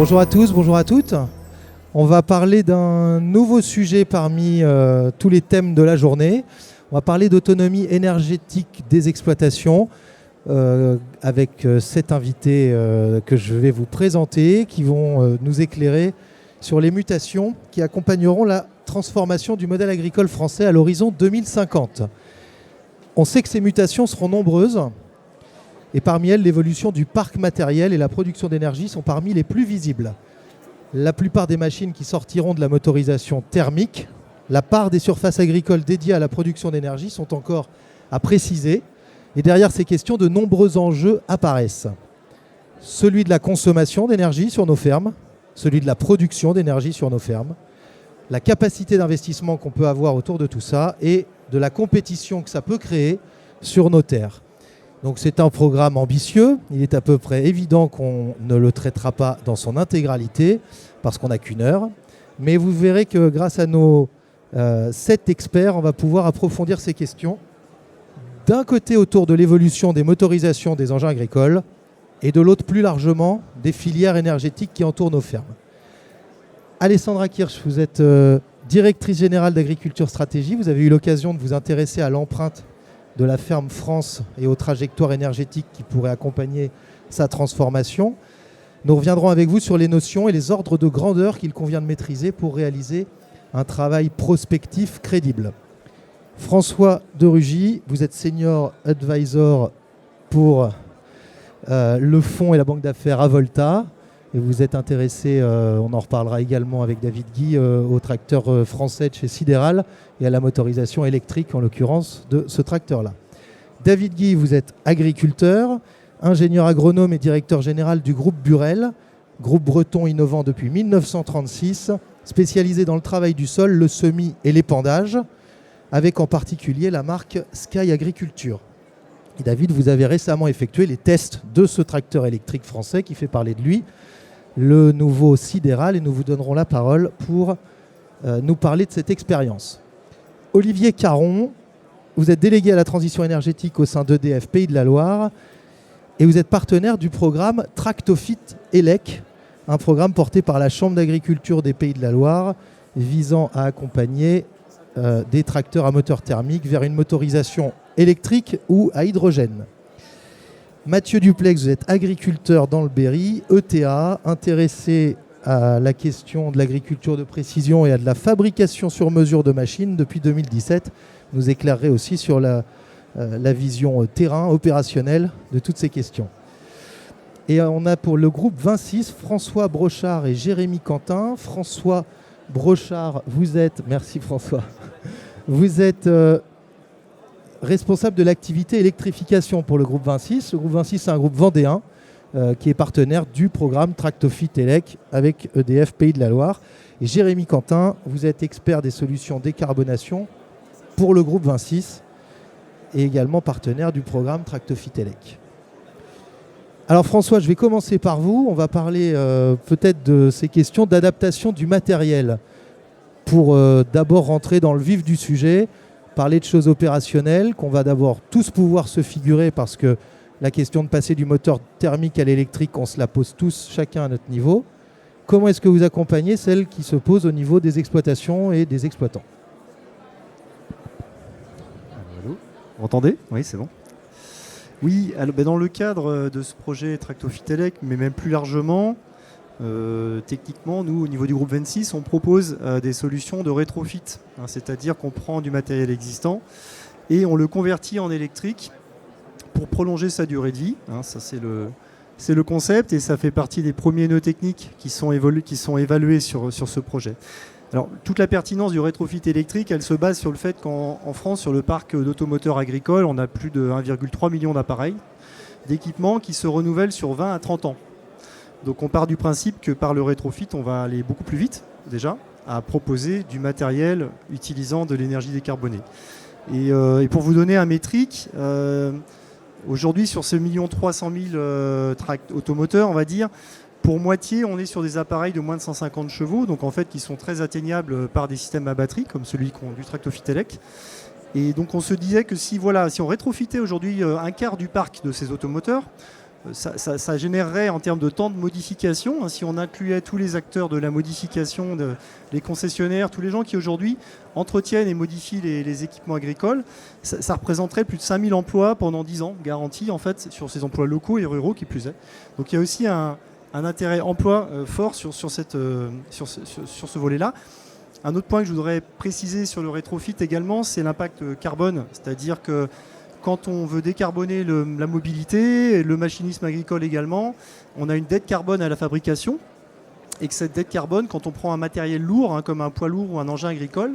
Bonjour à tous, bonjour à toutes. On va parler d'un nouveau sujet parmi tous les thèmes de la journée. On va parler d'autonomie énergétique des exploitations avec 7 invités que je vais vous présenter qui vont nous éclairer sur les mutations qui accompagneront la transformation du modèle agricole français à l'horizon 2050. On sait que ces mutations seront nombreuses et parmi elles, l'évolution du parc matériel et la production d'énergie sont parmi les plus visibles. La plupart des machines qui sortiront de la motorisation thermique, la part des surfaces agricoles dédiées à la production d'énergie sont encore à préciser. Et derrière ces questions, de nombreux enjeux apparaissent. Celui de la consommation d'énergie sur nos fermes, celui de la production d'énergie sur nos fermes, la capacité d'investissement qu'on peut avoir autour de tout ça et de la compétition que ça peut créer sur nos terres. Donc c'est un programme ambitieux, il est à peu près évident qu'on ne le traitera pas dans son intégralité parce qu'on n'a qu'une heure, mais vous verrez que grâce à nos 7 experts, on va pouvoir approfondir ces questions d'un côté autour de l'évolution des motorisations des engins agricoles et de l'autre plus largement des filières énergétiques qui entourent nos fermes. Alessandra Kirch, vous êtes directrice générale d'Agriculture Stratégie, vous avez eu l'occasion de vous intéresser à l'empreinte de la ferme France et aux trajectoires énergétiques qui pourraient accompagner sa transformation. Nous reviendrons avec vous sur les notions et les ordres de grandeur qu'il convient de maîtriser pour réaliser un travail prospectif crédible. François de Rugy, vous êtes senior advisor pour le fonds et la banque d'affaires Avolta. Et vous êtes intéressé, on en reparlera également avec David Guy, au tracteur français de chez Sidéral et à la motorisation électrique, en l'occurrence, de ce tracteur-là. David Guy, vous êtes agriculteur, ingénieur agronome et directeur général du groupe Burel, groupe breton innovant depuis 1936, spécialisé dans le travail du sol, le semis et l'épandage, avec en particulier la marque Sky Agriculture. Et David, vous avez récemment effectué les tests de ce tracteur électrique français qui fait parler de lui, le nouveau Sidéral, et nous vous donnerons la parole pour nous parler de cette expérience. Olivier Caron, vous êtes délégué à la transition énergétique au sein d'EDF Pays de la Loire et vous êtes partenaire du programme Tractofit ELEC, un programme porté par la Chambre d'agriculture des Pays de la Loire visant à accompagner des tracteurs à moteur thermique vers une motorisation électrique ou à hydrogène. Mathieu Duplex, vous êtes agriculteur dans le Berry, ETA, intéressé à la question de l'agriculture de précision et à de la fabrication sur mesure de machines depuis 2017. Vous nous éclairerez aussi sur la vision terrain, opérationnelle de toutes ces questions. Et on a pour le groupe 26, François Brochard et Jérémy Quentin. François Brochard, vous êtes... Merci François. Vous êtes... responsable de l'activité électrification pour le groupe 26. Le groupe 26, c'est un groupe vendéen qui est partenaire du programme Tractofit ELEC avec EDF Pays de la Loire. Et Jérémy Quentin, vous êtes expert des solutions décarbonation pour le groupe 26 et également partenaire du programme Tractofit ELEC. Alors François, je vais commencer par vous. On va parler peut-être de ces questions d'adaptation du matériel pour d'abord rentrer dans le vif du sujet. Parler de choses opérationnelles qu'on va d'abord tous pouvoir se figurer parce que la question de passer du moteur thermique à l'électrique, on se la pose tous, chacun à notre niveau. Comment est-ce que vous accompagnez celles qui se posent au niveau des exploitations et des exploitants ? Allô ? Vous m'entendez ? Oui, c'est bon. Oui, alors, dans le cadre de ce projet Tractofit ELEC, mais même plus largement, techniquement, nous, au niveau du groupe 26, on propose des solutions de rétrofit, c'est-à-dire qu'on prend du matériel existant et on le convertit en électrique pour prolonger sa durée de vie. Ça, c'est le concept et ça fait partie des premiers nœuds techniques qui sont évalués sur ce projet. Alors, toute la pertinence du rétrofit électrique, elle se base sur le fait qu'en France, sur le parc d'automoteurs agricoles, on a plus de 1,3 million d'appareils, d'équipements qui se renouvellent sur 20 à 30 ans. Donc on part du principe que par le rétrofit, on va aller beaucoup plus vite, déjà, à proposer du matériel utilisant de l'énergie décarbonée. Et pour vous donner un métrique, aujourd'hui sur ce 1,3 million automoteurs, on va dire, pour moitié, on est sur des appareils de moins de 150 chevaux, donc en fait qui sont très atteignables par des systèmes à batterie, comme celui du Tractofit ELEC. Et donc on se disait que si on rétrofitait aujourd'hui un quart du parc de ces automoteurs, ça générerait en termes de temps de modification, si on incluait tous les acteurs de la modification, les concessionnaires, tous les gens qui aujourd'hui entretiennent et modifient les équipements agricoles, ça représenterait plus de 5000 emplois pendant 10 ans, garantis en fait sur ces emplois locaux et ruraux qui plus est. Donc il y a aussi un intérêt emploi fort sur ce volet-là. Un autre point que je voudrais préciser sur le rétrofit également, c'est l'impact carbone, c'est-à-dire que quand on veut décarboner la mobilité, le machinisme agricole également, on a une dette carbone à la fabrication. Et que cette dette carbone, quand on prend un matériel lourd, comme un poids lourd ou un engin agricole,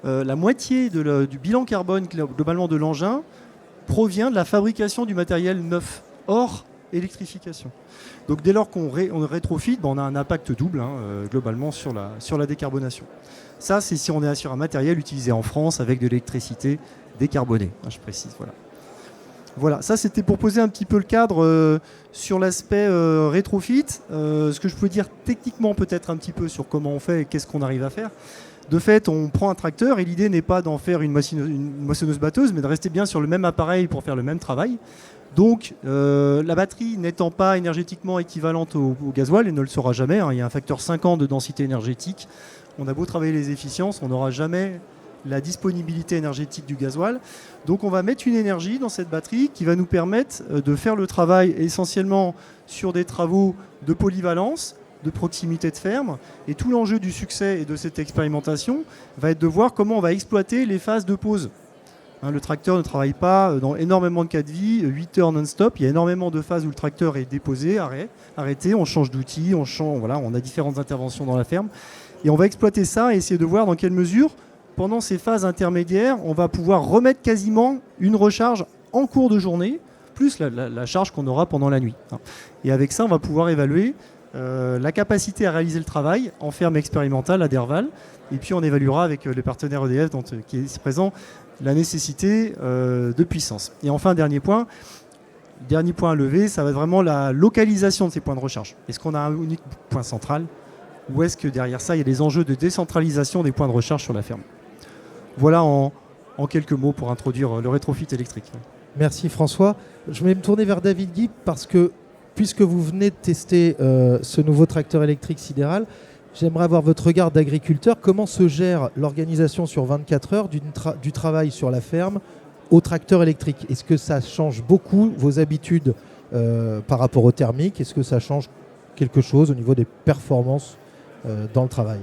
la moitié du bilan carbone globalement de l'engin provient de la fabrication du matériel neuf, hors électrification. Donc dès lors qu'on rétrofit, on a un impact double globalement sur la décarbonation. Ça, c'est si on est sur un matériel utilisé en France avec de l'électricité décarbonée, je précise. Voilà, ça c'était pour poser un petit peu le cadre sur l'aspect rétrofit. Ce que je peux dire techniquement peut-être un petit peu sur comment on fait et qu'est-ce qu'on arrive à faire. De fait, on prend un tracteur et l'idée n'est pas d'en faire une moissonneuse-batteuse, mais de rester bien sur le même appareil pour faire le même travail. Donc la batterie n'étant pas énergétiquement équivalente au gasoil, et ne le sera jamais, il y a un facteur 50 de densité énergétique. On a beau travailler les efficiences, on n'aura jamais la disponibilité énergétique du gasoil. Donc on va mettre une énergie dans cette batterie qui va nous permettre de faire le travail essentiellement sur des travaux de polyvalence, de proximité de ferme. Et tout l'enjeu du succès et de cette expérimentation va être de voir comment on va exploiter les phases de pause. Le tracteur ne travaille pas dans énormément de cas de vie, 8 heures non-stop. Il y a énormément de phases où le tracteur est déposé, arrêté, on change d'outil, on a différentes interventions dans la ferme. Et on va exploiter ça et essayer de voir dans quelle mesure, pendant ces phases intermédiaires, on va pouvoir remettre quasiment une recharge en cours de journée, plus la charge qu'on aura pendant la nuit. Et avec ça, on va pouvoir évaluer la capacité à réaliser le travail en ferme expérimentale à Derval. Et puis on évaluera avec les partenaires EDF qui est présent la nécessité de puissance. Et enfin, dernier point à lever, ça va être vraiment la localisation de ces points de recharge. Est-ce qu'on a un unique point central ou est-ce que derrière ça, il y a des enjeux de décentralisation des points de recharge sur la ferme? Voilà en quelques mots pour introduire le rétrofit électrique. Merci François. Je vais me tourner vers David Guy parce que puisque vous venez de tester ce nouveau tracteur électrique sidéral, j'aimerais avoir votre regard d'agriculteur. Comment se gère l'organisation sur 24 heures du travail sur la ferme au tracteur électrique? Est-ce que ça change beaucoup vos habitudes par rapport au thermique? Est-ce que ça change quelque chose au niveau des performances dans le travail?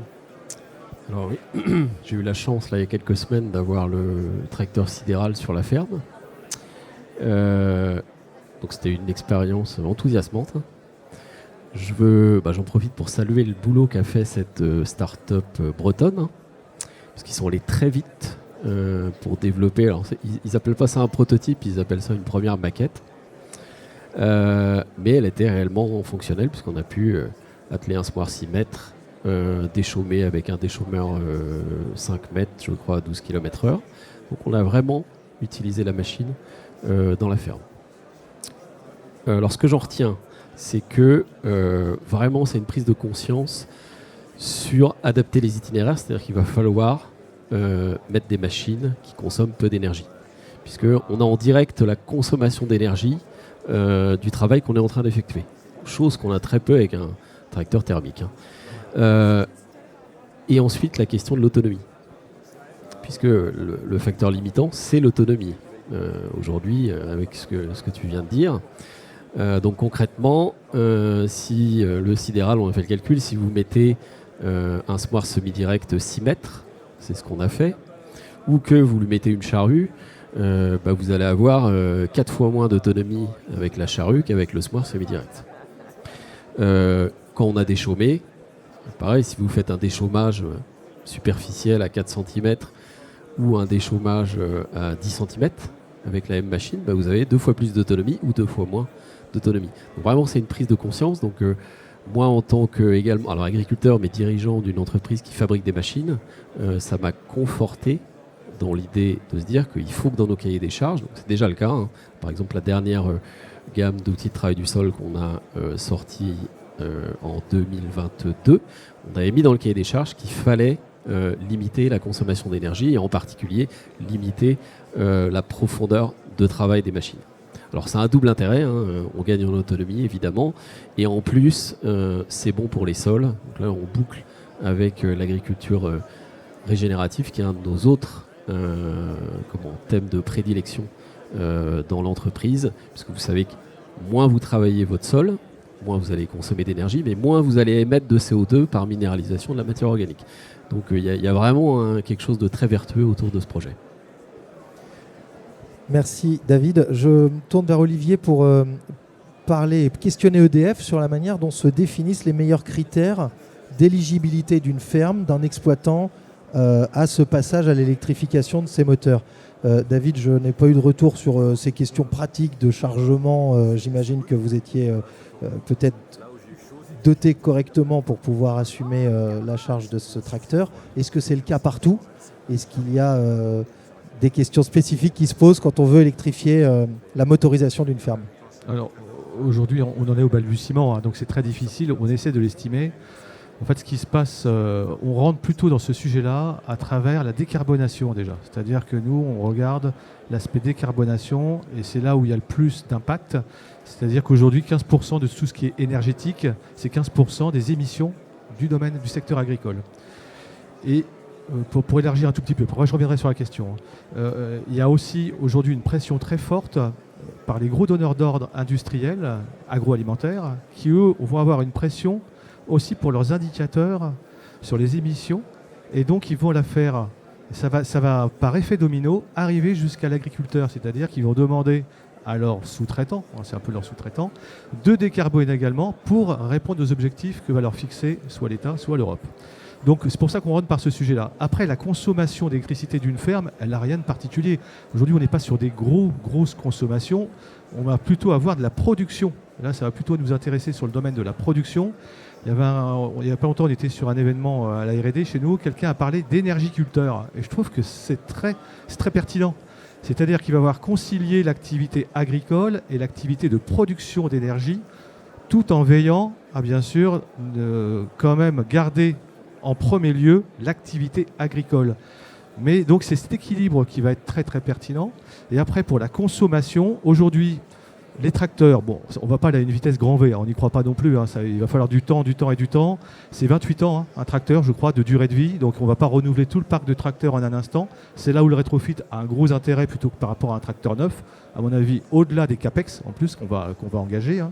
Alors oui, j'ai eu la chance il y a quelques semaines d'avoir le tracteur sidéral sur la ferme. Donc c'était une expérience enthousiasmante. J'en profite pour saluer le boulot qu'a fait cette start-up bretonne, parce qu'ils sont allés très vite pour développer. Alors ils appellent pas ça un prototype, ils appellent ça une première maquette. Mais elle était réellement fonctionnelle puisqu'on a pu atteler un semoir 6 mètres, déchaumer avec un déchaumeur 5 mètres, je crois, à 12 km/h. Donc on a vraiment utilisé la machine dans la ferme. Alors ce que j'en retiens, c'est que vraiment c'est une prise de conscience sur adapter les itinéraires, c'est-à-dire qu'il va falloir mettre des machines qui consomment peu d'énergie, puisqu'on a en direct la consommation d'énergie du travail qu'on est en train d'effectuer, chose qu'on a très peu avec un tracteur thermique. Et ensuite la question de l'autonomie, puisque le facteur limitant c'est l'autonomie aujourd'hui avec ce que tu viens de dire. Donc concrètement, si le sidéral, on a fait le calcul, si vous mettez un semoir semi-direct 6 mètres, c'est ce qu'on a fait, ou que vous lui mettez une charrue, vous allez avoir 4 fois moins d'autonomie avec la charrue qu'avec le semoir semi-direct. Quand on a déchaumé, pareil, si vous faites un déchaumage superficiel à 4 cm ou un déchaumage à 10 cm avec la même machine, vous avez 2 fois plus d'autonomie ou 2 fois moins d'autonomie. Donc vraiment, c'est une prise de conscience. Donc moi, en tant agriculteur, mais dirigeant d'une entreprise qui fabrique des machines, ça m'a conforté dans l'idée de se dire qu'il faut que dans nos cahiers des charges, donc c'est déjà le cas, par exemple la dernière gamme d'outils de travail du sol qu'on a sorti en 2022, on avait mis dans le cahier des charges qu'il fallait limiter la consommation d'énergie et en particulier limiter la profondeur de travail des machines. Alors c'est un double intérêt, hein, on gagne en autonomie évidemment, et en plus c'est bon pour les sols. Donc là on boucle avec l'agriculture régénérative qui est un de nos autres thèmes de prédilection dans l'entreprise, puisque vous savez que moins vous travaillez votre sol, moins vous allez consommer d'énergie, mais moins vous allez émettre de CO2 par minéralisation de la matière organique. Donc il y a vraiment quelque chose de très vertueux autour de ce projet. Merci David. Je me tourne vers Olivier pour parler et questionner EDF sur la manière dont se définissent les meilleurs critères d'éligibilité d'une ferme, d'un exploitant à ce passage à l'électrification de ses moteurs. David, je n'ai pas eu de retour sur ces questions pratiques de chargement. J'imagine que vous étiez peut-être doté correctement pour pouvoir assumer la charge de ce tracteur. Est-ce que c'est le cas partout ? Est-ce qu'il y a des questions spécifiques qui se posent quand on veut électrifier la motorisation d'une ferme ? Alors aujourd'hui, on en est au balbutiement, hein, donc c'est très difficile. On essaie de l'estimer. En fait, ce qui se passe, on rentre plutôt dans ce sujet-là à travers la décarbonation déjà. C'est-à-dire que nous, on regarde l'aspect décarbonation et c'est là où il y a le plus d'impact. C'est-à-dire qu'aujourd'hui, 15% de tout ce qui est énergétique, c'est 15% des émissions du domaine du secteur agricole. Et pour élargir un tout petit peu, après je reviendrai sur la question, il y a aussi aujourd'hui une pression très forte par les gros donneurs d'ordre industriels, agroalimentaires, qui eux vont avoir une pression aussi pour leurs indicateurs sur les émissions, et donc ils vont la faire, ça va par effet domino arriver jusqu'à l'agriculteur, c'est-à-dire qu'ils vont demander à leurs sous-traitants, c'est un peu leurs sous-traitants, de décarboner également pour répondre aux objectifs que va leur fixer soit l'État, soit l'Europe. Donc c'est pour ça qu'on rentre par ce sujet-là. Après, la consommation d'électricité d'une ferme, elle n'a rien de particulier. Aujourd'hui, on n'est pas sur des grosses consommations, on va plutôt avoir de la production. Là, ça va plutôt nous intéresser sur le domaine de la production. Il y a pas longtemps, on était sur un événement à la R&D chez nous, quelqu'un a parlé d'énergiculteur. Et je trouve que c'est très pertinent. C'est-à-dire qu'il va avoir concilié l'activité agricole et l'activité de production d'énergie, tout en veillant à, bien sûr, quand même garder en premier lieu l'activité agricole. Mais donc c'est cet équilibre qui va être très pertinent. Et après, pour la consommation, aujourd'hui, les tracteurs, bon, on ne va pas aller à une vitesse grand V, on n'y croit pas non plus, hein, il va falloir du temps. C'est 28 ans, hein, un tracteur, je crois, de durée de vie, donc on ne va pas renouveler tout le parc de tracteurs en un instant. C'est là où le rétrofit a un gros intérêt plutôt que par rapport à un tracteur neuf, à mon avis, au-delà des CAPEX, en plus, qu'on va engager. Hein.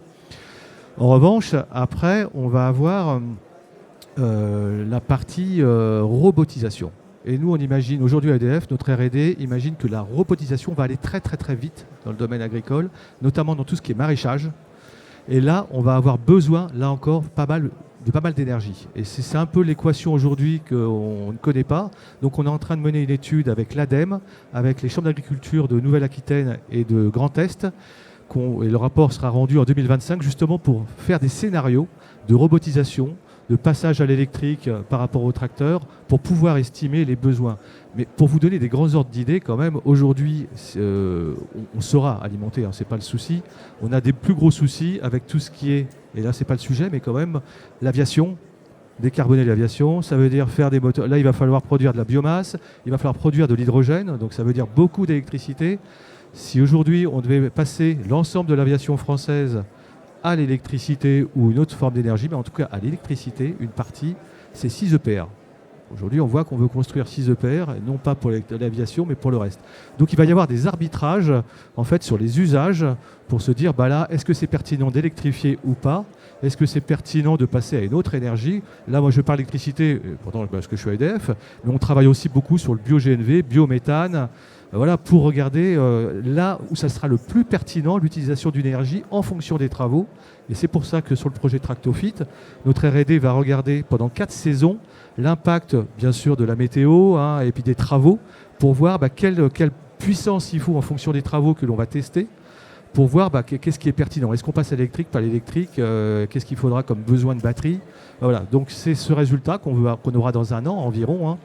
En revanche, après, on va avoir la partie robotisation. Et nous, on imagine, aujourd'hui à EDF, notre R&D imagine que la robotisation va aller très vite dans le domaine agricole, notamment dans tout ce qui est maraîchage. Et là, on va avoir besoin, là encore, pas mal d'énergie. Et c'est un peu l'équation aujourd'hui qu'on ne connaît pas. Donc on est en train de mener une étude avec l'ADEME, avec les chambres d'agriculture de Nouvelle-Aquitaine et de Grand Est. Et le rapport sera rendu en 2025, justement pour faire des scénarios de robotisation, de passage à l'électrique par rapport au tracteur, pour pouvoir estimer les besoins. Mais pour vous donner des grands ordres d'idées, quand même, aujourd'hui, on saura alimenter, hein, c'est pas le souci. On a des plus gros soucis avec tout ce qui est, et là c'est pas le sujet, mais quand même, l'aviation, décarboner l'aviation, ça veut dire faire des moteurs. Là, il va falloir produire de la biomasse, il va falloir produire de l'hydrogène, donc ça veut dire beaucoup d'électricité. Si aujourd'hui, on devait passer l'ensemble de l'aviation française à l'électricité ou une autre forme d'énergie, mais en tout cas à l'électricité, une partie, c'est 6 EPR. Aujourd'hui, on voit qu'on veut construire 6 EPR, non pas pour l'aviation, mais pour le reste. Donc il va y avoir des arbitrages en fait, sur les usages pour se dire, là, est-ce que c'est pertinent d'électrifier ou pas ? Est-ce que c'est pertinent de passer à une autre énergie ? Là, moi, je parle d'électricité, pourtant parce que je suis à EDF, mais on travaille aussi beaucoup sur le bio-GNV, biométhane, voilà, pour regarder là où ça sera le plus pertinent, l'utilisation d'une énergie en fonction des travaux. Et c'est pour ça que sur le projet Tractofit, notre R&D va regarder pendant 4 saisons l'impact, bien sûr, de la météo et puis des travaux, pour voir quelle puissance il faut en fonction des travaux que l'on va tester, pour voir qu'est-ce qui est pertinent. Est-ce qu'on passe à l'électrique, pas à l'électrique, qu'est-ce qu'il faudra comme besoin de batterie. Voilà, donc c'est ce résultat qu'on aura dans un an environ,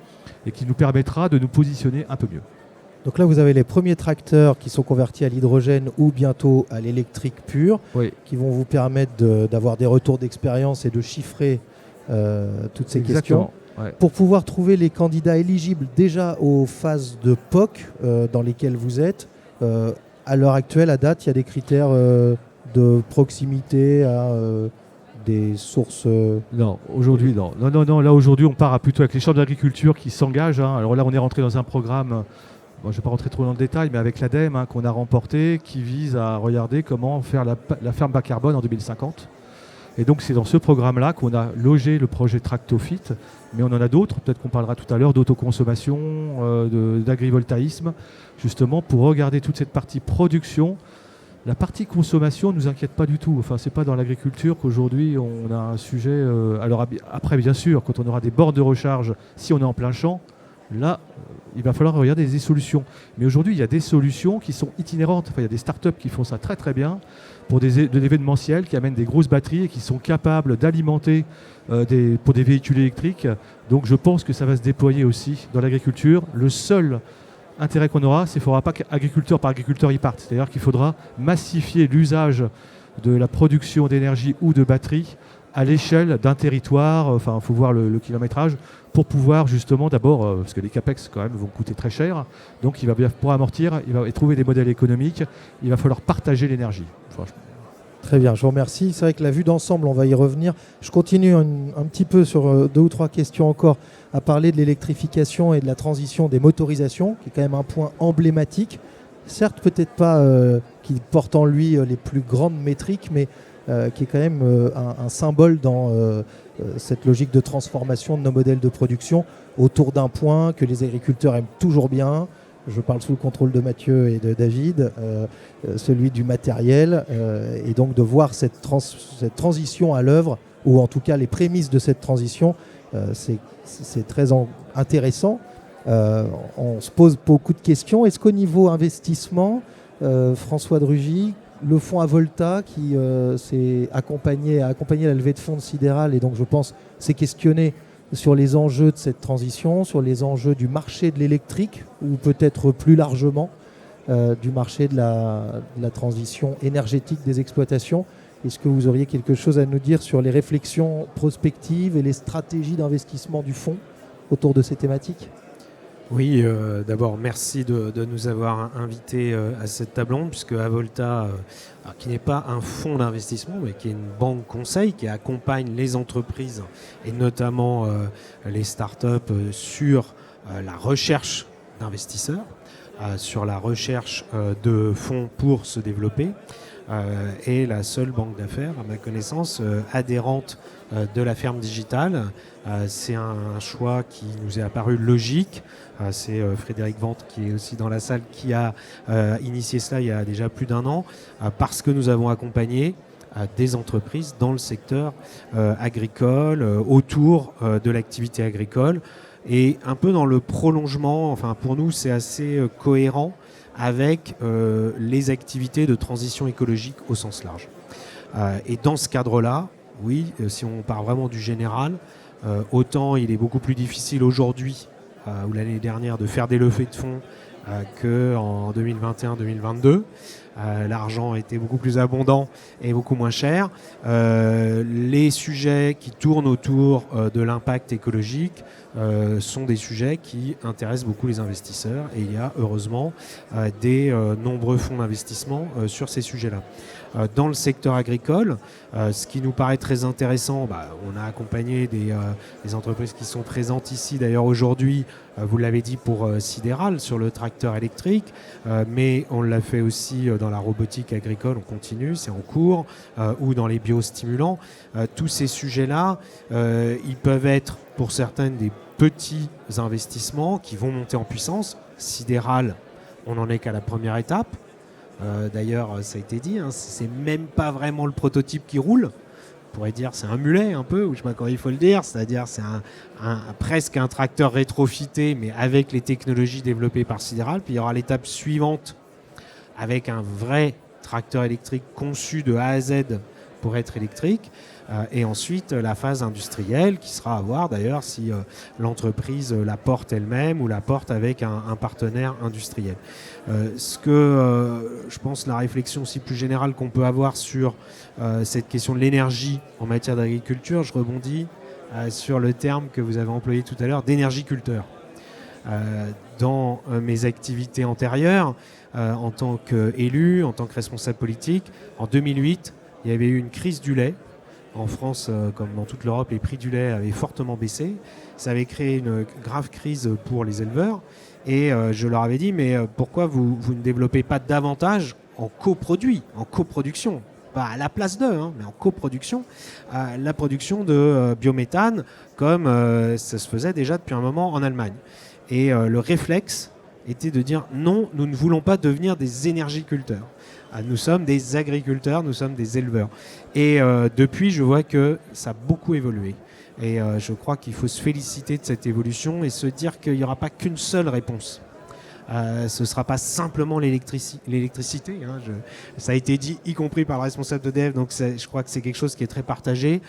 et qui nous permettra de nous positionner un peu mieux. Donc là, vous avez les premiers tracteurs qui sont convertis à l'hydrogène ou bientôt à l'électrique pure, oui, qui vont vous permettre d'avoir des retours d'expérience et de chiffrer toutes ces Exactement. questions. Ouais. Pour pouvoir trouver les candidats éligibles déjà aux phases de POC dans lesquelles vous êtes, à l'heure actuelle, à date, il y a des critères de proximité à des sources. Non, aujourd'hui, non. Non. Là, aujourd'hui, on part plutôt avec les chambres d'agriculture qui s'engagent. Alors là, on est rentré dans un programme, je ne vais pas rentrer trop dans le détail, mais avec l'ADEME qu'on a remporté, qui vise à regarder comment faire la ferme bas carbone en 2050. Et donc, c'est dans ce programme-là qu'on a logé le projet Tractofit, mais on en a d'autres. Peut-être qu'on parlera tout à l'heure d'autoconsommation, d'agrivoltaïsme, justement pour regarder toute cette partie production. La partie consommation ne nous inquiète pas du tout. Enfin, ce n'est pas dans l'agriculture qu'aujourd'hui on a un sujet. Alors après, bien sûr, quand on aura des bornes de recharge, si on est en plein champ, là, il va falloir regarder des solutions. Mais aujourd'hui, il y a des solutions qui sont itinérantes. Enfin, il y a des startups qui font ça très très bien pour de l'événementiel, qui amènent des grosses batteries et qui sont capables d'alimenter pour des véhicules électriques. Donc je pense que ça va se déployer aussi dans l'agriculture. Le seul intérêt qu'on aura, c'est qu'il ne faudra pas qu'agriculteur par agriculteur y parte. C'est-à-dire qu'il faudra massifier l'usage de la production d'énergie ou de batterie à l'échelle d'un territoire. Enfin, il faut voir le kilométrage pour pouvoir justement d'abord, parce que les capex quand même vont coûter très cher, donc il va bien pour amortir, il va trouver des modèles économiques, il va falloir partager l'énergie. Très bien, je vous remercie. C'est vrai que la vue d'ensemble, on va y revenir. Je continue un petit peu sur 2 ou 3 questions encore à parler de l'électrification et de la transition des motorisations, qui est quand même un point emblématique. Certes, peut-être pas qui porte en lui les plus grandes métriques, mais qui est quand même un symbole dans cette logique de transformation de nos modèles de production autour d'un point que les agriculteurs aiment toujours bien. Je parle sous le contrôle de Mathieu et de David, celui du matériel, et donc de voir cette transition à l'œuvre, ou en tout cas les prémices de cette transition, c'est très intéressant. On se pose beaucoup de questions. Est-ce qu'au niveau investissement, François Drugy, le fonds Avolta qui a accompagné la levée de fonds de Sidéral, et donc je pense s'est questionné sur les enjeux de cette transition, sur les enjeux du marché de l'électrique, ou peut-être plus largement du marché de la transition énergétique des exploitations. Est-ce que vous auriez quelque chose à nous dire sur les réflexions prospectives et les stratégies d'investissement du fonds autour de ces thématiques ? Oui, d'abord merci de nous avoir invités à cette table ronde, puisque Avolta, qui n'est pas un fonds d'investissement, mais qui est une banque conseil qui accompagne les entreprises et notamment les startups sur la recherche d'investisseurs, sur la recherche de fonds pour se développer, est la seule banque d'affaires, à ma connaissance, adhérente de la ferme digitale. C'est un choix qui nous est apparu logique. C'est Frédéric Vente, qui est aussi dans la salle, qui a initié cela il y a déjà plus d'1 an, parce que nous avons accompagné des entreprises dans le secteur agricole, autour de l'activité agricole, et un peu dans le prolongement, enfin pour nous c'est assez cohérent avec les activités de transition écologique au sens large. Et dans ce cadre-là, oui, si on part vraiment du général, autant il est beaucoup plus difficile aujourd'hui ou l'année dernière de faire des levées de fonds qu'en 2021-2022. L'argent était beaucoup plus abondant et beaucoup moins cher. Les sujets qui tournent autour de l'impact écologique sont des sujets qui intéressent beaucoup les investisseurs, et il y a heureusement des nombreux fonds d'investissement sur ces sujets-là. Dans le secteur agricole, ce qui nous paraît très intéressant, on a accompagné des entreprises qui sont présentes ici d'ailleurs aujourd'hui, vous l'avez dit pour Sidéral sur le tracteur électrique, mais on l'a fait aussi dans la robotique agricole, on continue, c'est en cours, ou dans les biostimulants. Tous ces sujets-là, ils peuvent être pour certaines des petits investissements qui vont monter en puissance. Sidéral, on n'en est qu'à la première étape. D'ailleurs, ça a été dit, c'est même pas vraiment le prototype qui roule. On pourrait dire c'est un mulet un peu, ou je sais pas comment il faut le dire, c'est-à-dire c'est presque un tracteur rétrofité, mais avec les technologies développées par Sidéral. Puis il y aura l'étape suivante avec un vrai tracteur électrique conçu de A à Z pour être électrique. Et ensuite la phase industrielle qui sera à voir d'ailleurs si l'entreprise la porte elle-même ou la porte avec un partenaire industriel. Je pense la réflexion aussi plus générale qu'on peut avoir sur cette question de l'énergie en matière d'agriculture, je rebondis sur le terme que vous avez employé tout à l'heure d'énergiculteur. dans mes activités antérieures, en tant qu'élu, en tant que responsable politique. En 2008, il y avait eu une crise du lait. En France, comme dans toute l'Europe, les prix du lait avaient fortement baissé. Ça avait créé une grave crise pour les éleveurs. Et je leur avais dit, mais pourquoi vous ne développez pas davantage en coproduction, pas à la place d'eux, mais en coproduction, la production de biométhane, comme ça se faisait déjà depuis un moment en Allemagne. Et le réflexe était de dire, non, nous ne voulons pas devenir des énergiculteurs. Nous sommes des agriculteurs, nous sommes des éleveurs. Et depuis, je vois que ça a beaucoup évolué. Et je crois qu'il faut se féliciter de cette évolution et se dire qu'il n'y aura pas qu'une seule réponse. Ce ne sera pas simplement l'électricité. Ça a été dit, y compris par le responsable d'EDF, donc je crois que c'est quelque chose qui est très partagé.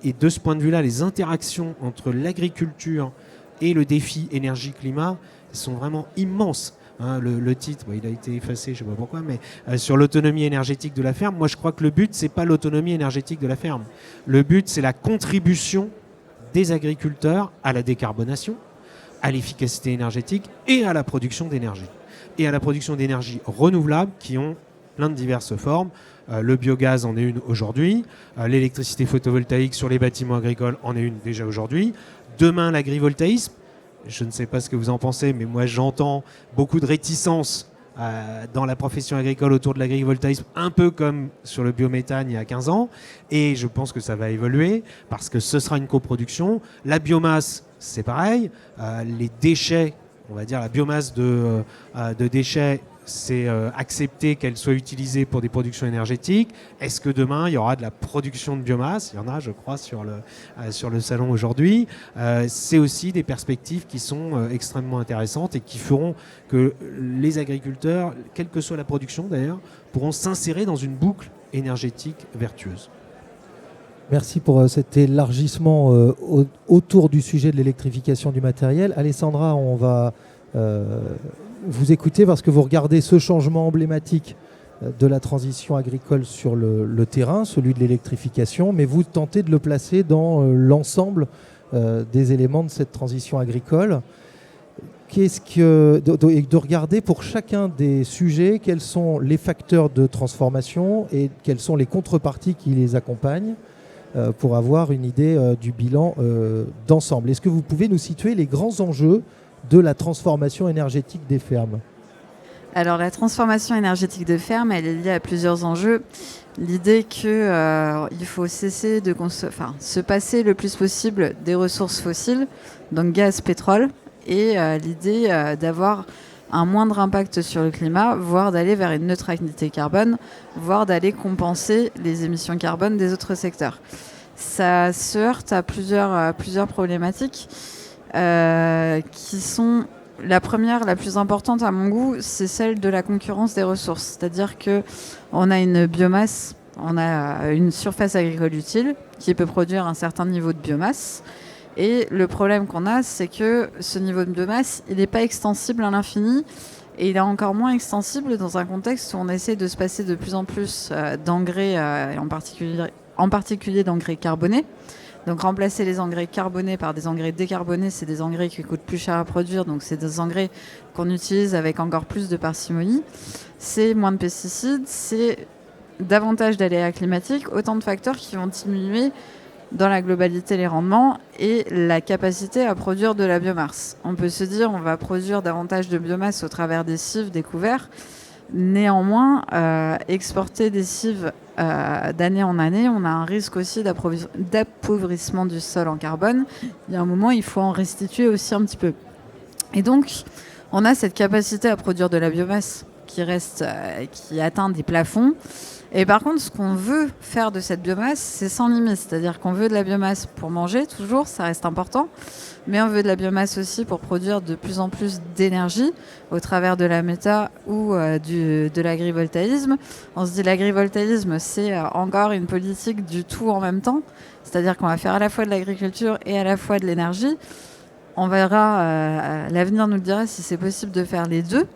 Et de ce point de vue-là, les interactions entre l'agriculture et le défi énergie-climat sont vraiment immenses. Le titre, il a été effacé, je ne sais pas pourquoi, mais sur l'autonomie énergétique de la ferme, moi je crois que le but, ce n'est pas l'autonomie énergétique de la ferme. Le but, c'est la contribution des agriculteurs à la décarbonation, à l'efficacité énergétique et à la production d'énergie. Et à la production d'énergie renouvelable qui ont plein de diverses formes. Le biogaz en est une aujourd'hui. L'électricité photovoltaïque sur les bâtiments agricoles en est une déjà aujourd'hui. Demain, l'agrivoltaïsme. Je ne sais pas ce que vous en pensez, mais moi j'entends beaucoup de réticences dans la profession agricole autour de l'agrivoltaïsme, un peu comme sur le biométhane il y a 15 ans. Et je pense que ça va évoluer parce que ce sera une coproduction. La biomasse, c'est pareil. Les déchets, on va dire la biomasse de déchets, c'est accepter qu'elle soit utilisée pour des productions énergétiques. Est-ce que demain, il y aura de la production de biomasse ? Il y en a, je crois, sur le salon aujourd'hui. C'est aussi des perspectives qui sont extrêmement intéressantes et qui feront que les agriculteurs, quelle que soit la production d'ailleurs, pourront s'insérer dans une boucle énergétique vertueuse. Merci pour cet élargissement autour du sujet de l'électrification du matériel. Alessandra, on va vous écouter parce que vous regardez ce changement emblématique de la transition agricole sur le terrain, celui de l'électrification, mais vous tentez de le placer dans l'ensemble des éléments de cette transition agricole. De regarder pour chacun des sujets quels sont les facteurs de transformation et quelles sont les contreparties qui les accompagnent pour avoir une idée du bilan d'ensemble. Est-ce que vous pouvez nous situer les grands enjeux de la transformation énergétique des fermes ? Alors la transformation énergétique de ferme, elle est liée à plusieurs enjeux. L'idée qu'il faut cesser de se passer le plus possible des ressources fossiles, donc gaz, pétrole, et l'idée d'avoir un moindre impact sur le climat, voire d'aller vers une neutralité carbone, voire d'aller compenser les émissions carbone des autres secteurs. Ça se heurte à plusieurs problématiques qui sont... La première, la plus importante à mon goût, c'est celle de la concurrence des ressources. C'est-à-dire qu'on a une biomasse, on a une surface agricole utile qui peut produire un certain niveau de biomasse. Et le problème qu'on a, c'est que ce niveau de biomasse, il n'est pas extensible à l'infini. Et il est encore moins extensible dans un contexte où on essaie de se passer de plus en plus d'engrais, et en particulier d'engrais carbonés. Donc remplacer les engrais carbonés par des engrais décarbonés, c'est des engrais qui coûtent plus cher à produire, donc c'est des engrais qu'on utilise avec encore plus de parcimonie. C'est moins de pesticides, c'est davantage d'aléas climatiques, autant de facteurs qui vont diminuer dans la globalité les rendements et la capacité à produire de la biomasse. On peut se dire on va produire davantage de biomasse au travers des cives, des couverts. Néanmoins, exporter des cives d'année en année, on a un risque aussi d'appauvrissement du sol en carbone. Il y a un moment, il faut en restituer aussi un petit peu. Et donc, on a cette capacité à produire de la biomasse qui atteint des plafonds. Et par contre, ce qu'on veut faire de cette biomasse, c'est sans limite. C'est-à-dire qu'on veut de la biomasse pour manger, toujours, ça reste important. Mais on veut de la biomasse aussi pour produire de plus en plus d'énergie au travers de la méta ou de l'agrivoltaïsme. On se dit l'agrivoltaïsme, c'est encore une politique du tout en même temps. C'est-à-dire qu'on va faire à la fois de l'agriculture et à la fois de l'énergie. On verra, l'avenir nous le dira si c'est possible de faire les deux.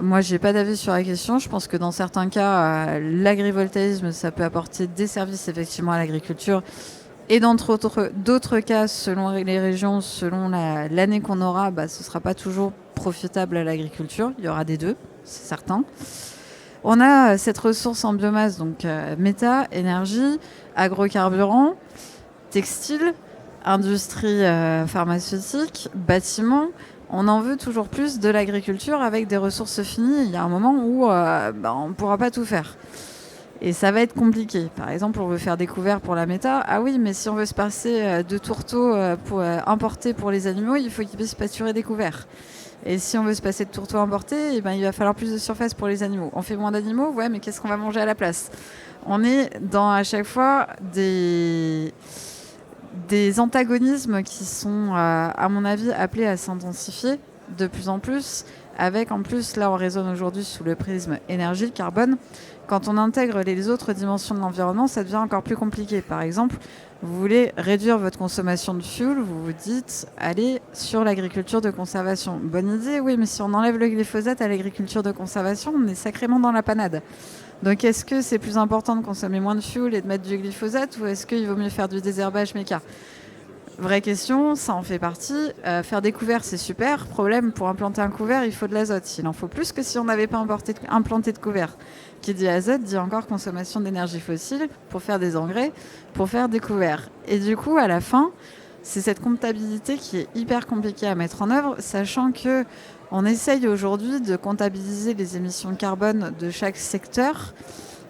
Moi, je n'ai pas d'avis sur la question. Je pense que dans certains cas, l'agrivoltaïsme, ça peut apporter des services effectivement à l'agriculture Et dans d'autres cas, selon les régions, selon l'année qu'on aura, ce ne sera pas toujours profitable à l'agriculture. Il y aura des deux, c'est certain. On a cette ressource en biomasse, donc méta, énergie, agrocarburants, textile, industrie pharmaceutique, bâtiment. On en veut toujours plus de l'agriculture avec des ressources finies. Il y a un moment où on ne pourra pas tout faire. Et ça va être compliqué. Par exemple, on veut faire des couverts pour la méta. Ah oui, mais si on veut se passer de tourteaux pour importer pour les animaux, il faut qu'ils puissent pâturer des couverts. Et si on veut se passer de tourteaux importés, il va falloir plus de surface pour les animaux. On fait moins d'animaux, ouais, mais qu'est-ce qu'on va manger à la place? On est dans à chaque fois des antagonismes qui sont, à mon avis, appelés à s'intensifier de plus en plus. Avec en plus, là on raisonne aujourd'hui sous le prisme énergie, carbone. Quand on intègre les autres dimensions de l'environnement, ça devient encore plus compliqué. Par exemple, vous voulez réduire votre consommation de fuel, vous vous dites, allez sur l'agriculture de conservation. Bonne idée, oui, mais si on enlève le glyphosate à l'agriculture de conservation, on est sacrément dans la panade. Donc est-ce que c'est plus important de consommer moins de fuel et de mettre du glyphosate, ou est-ce qu'il vaut mieux faire du désherbage méca? Vraie question, ça en fait partie. Faire des couverts, c'est super. Problème, pour implanter un couvert, il faut de l'azote. Il en faut plus que si on n'avait pas implanté de couvert. Qui dit azote, dit encore consommation d'énergie fossile pour faire des engrais, pour faire des couverts. Et du coup, à la fin, c'est cette comptabilité qui est hyper compliquée à mettre en œuvre, sachant que on essaye aujourd'hui de comptabiliser les émissions de carbone de chaque secteur,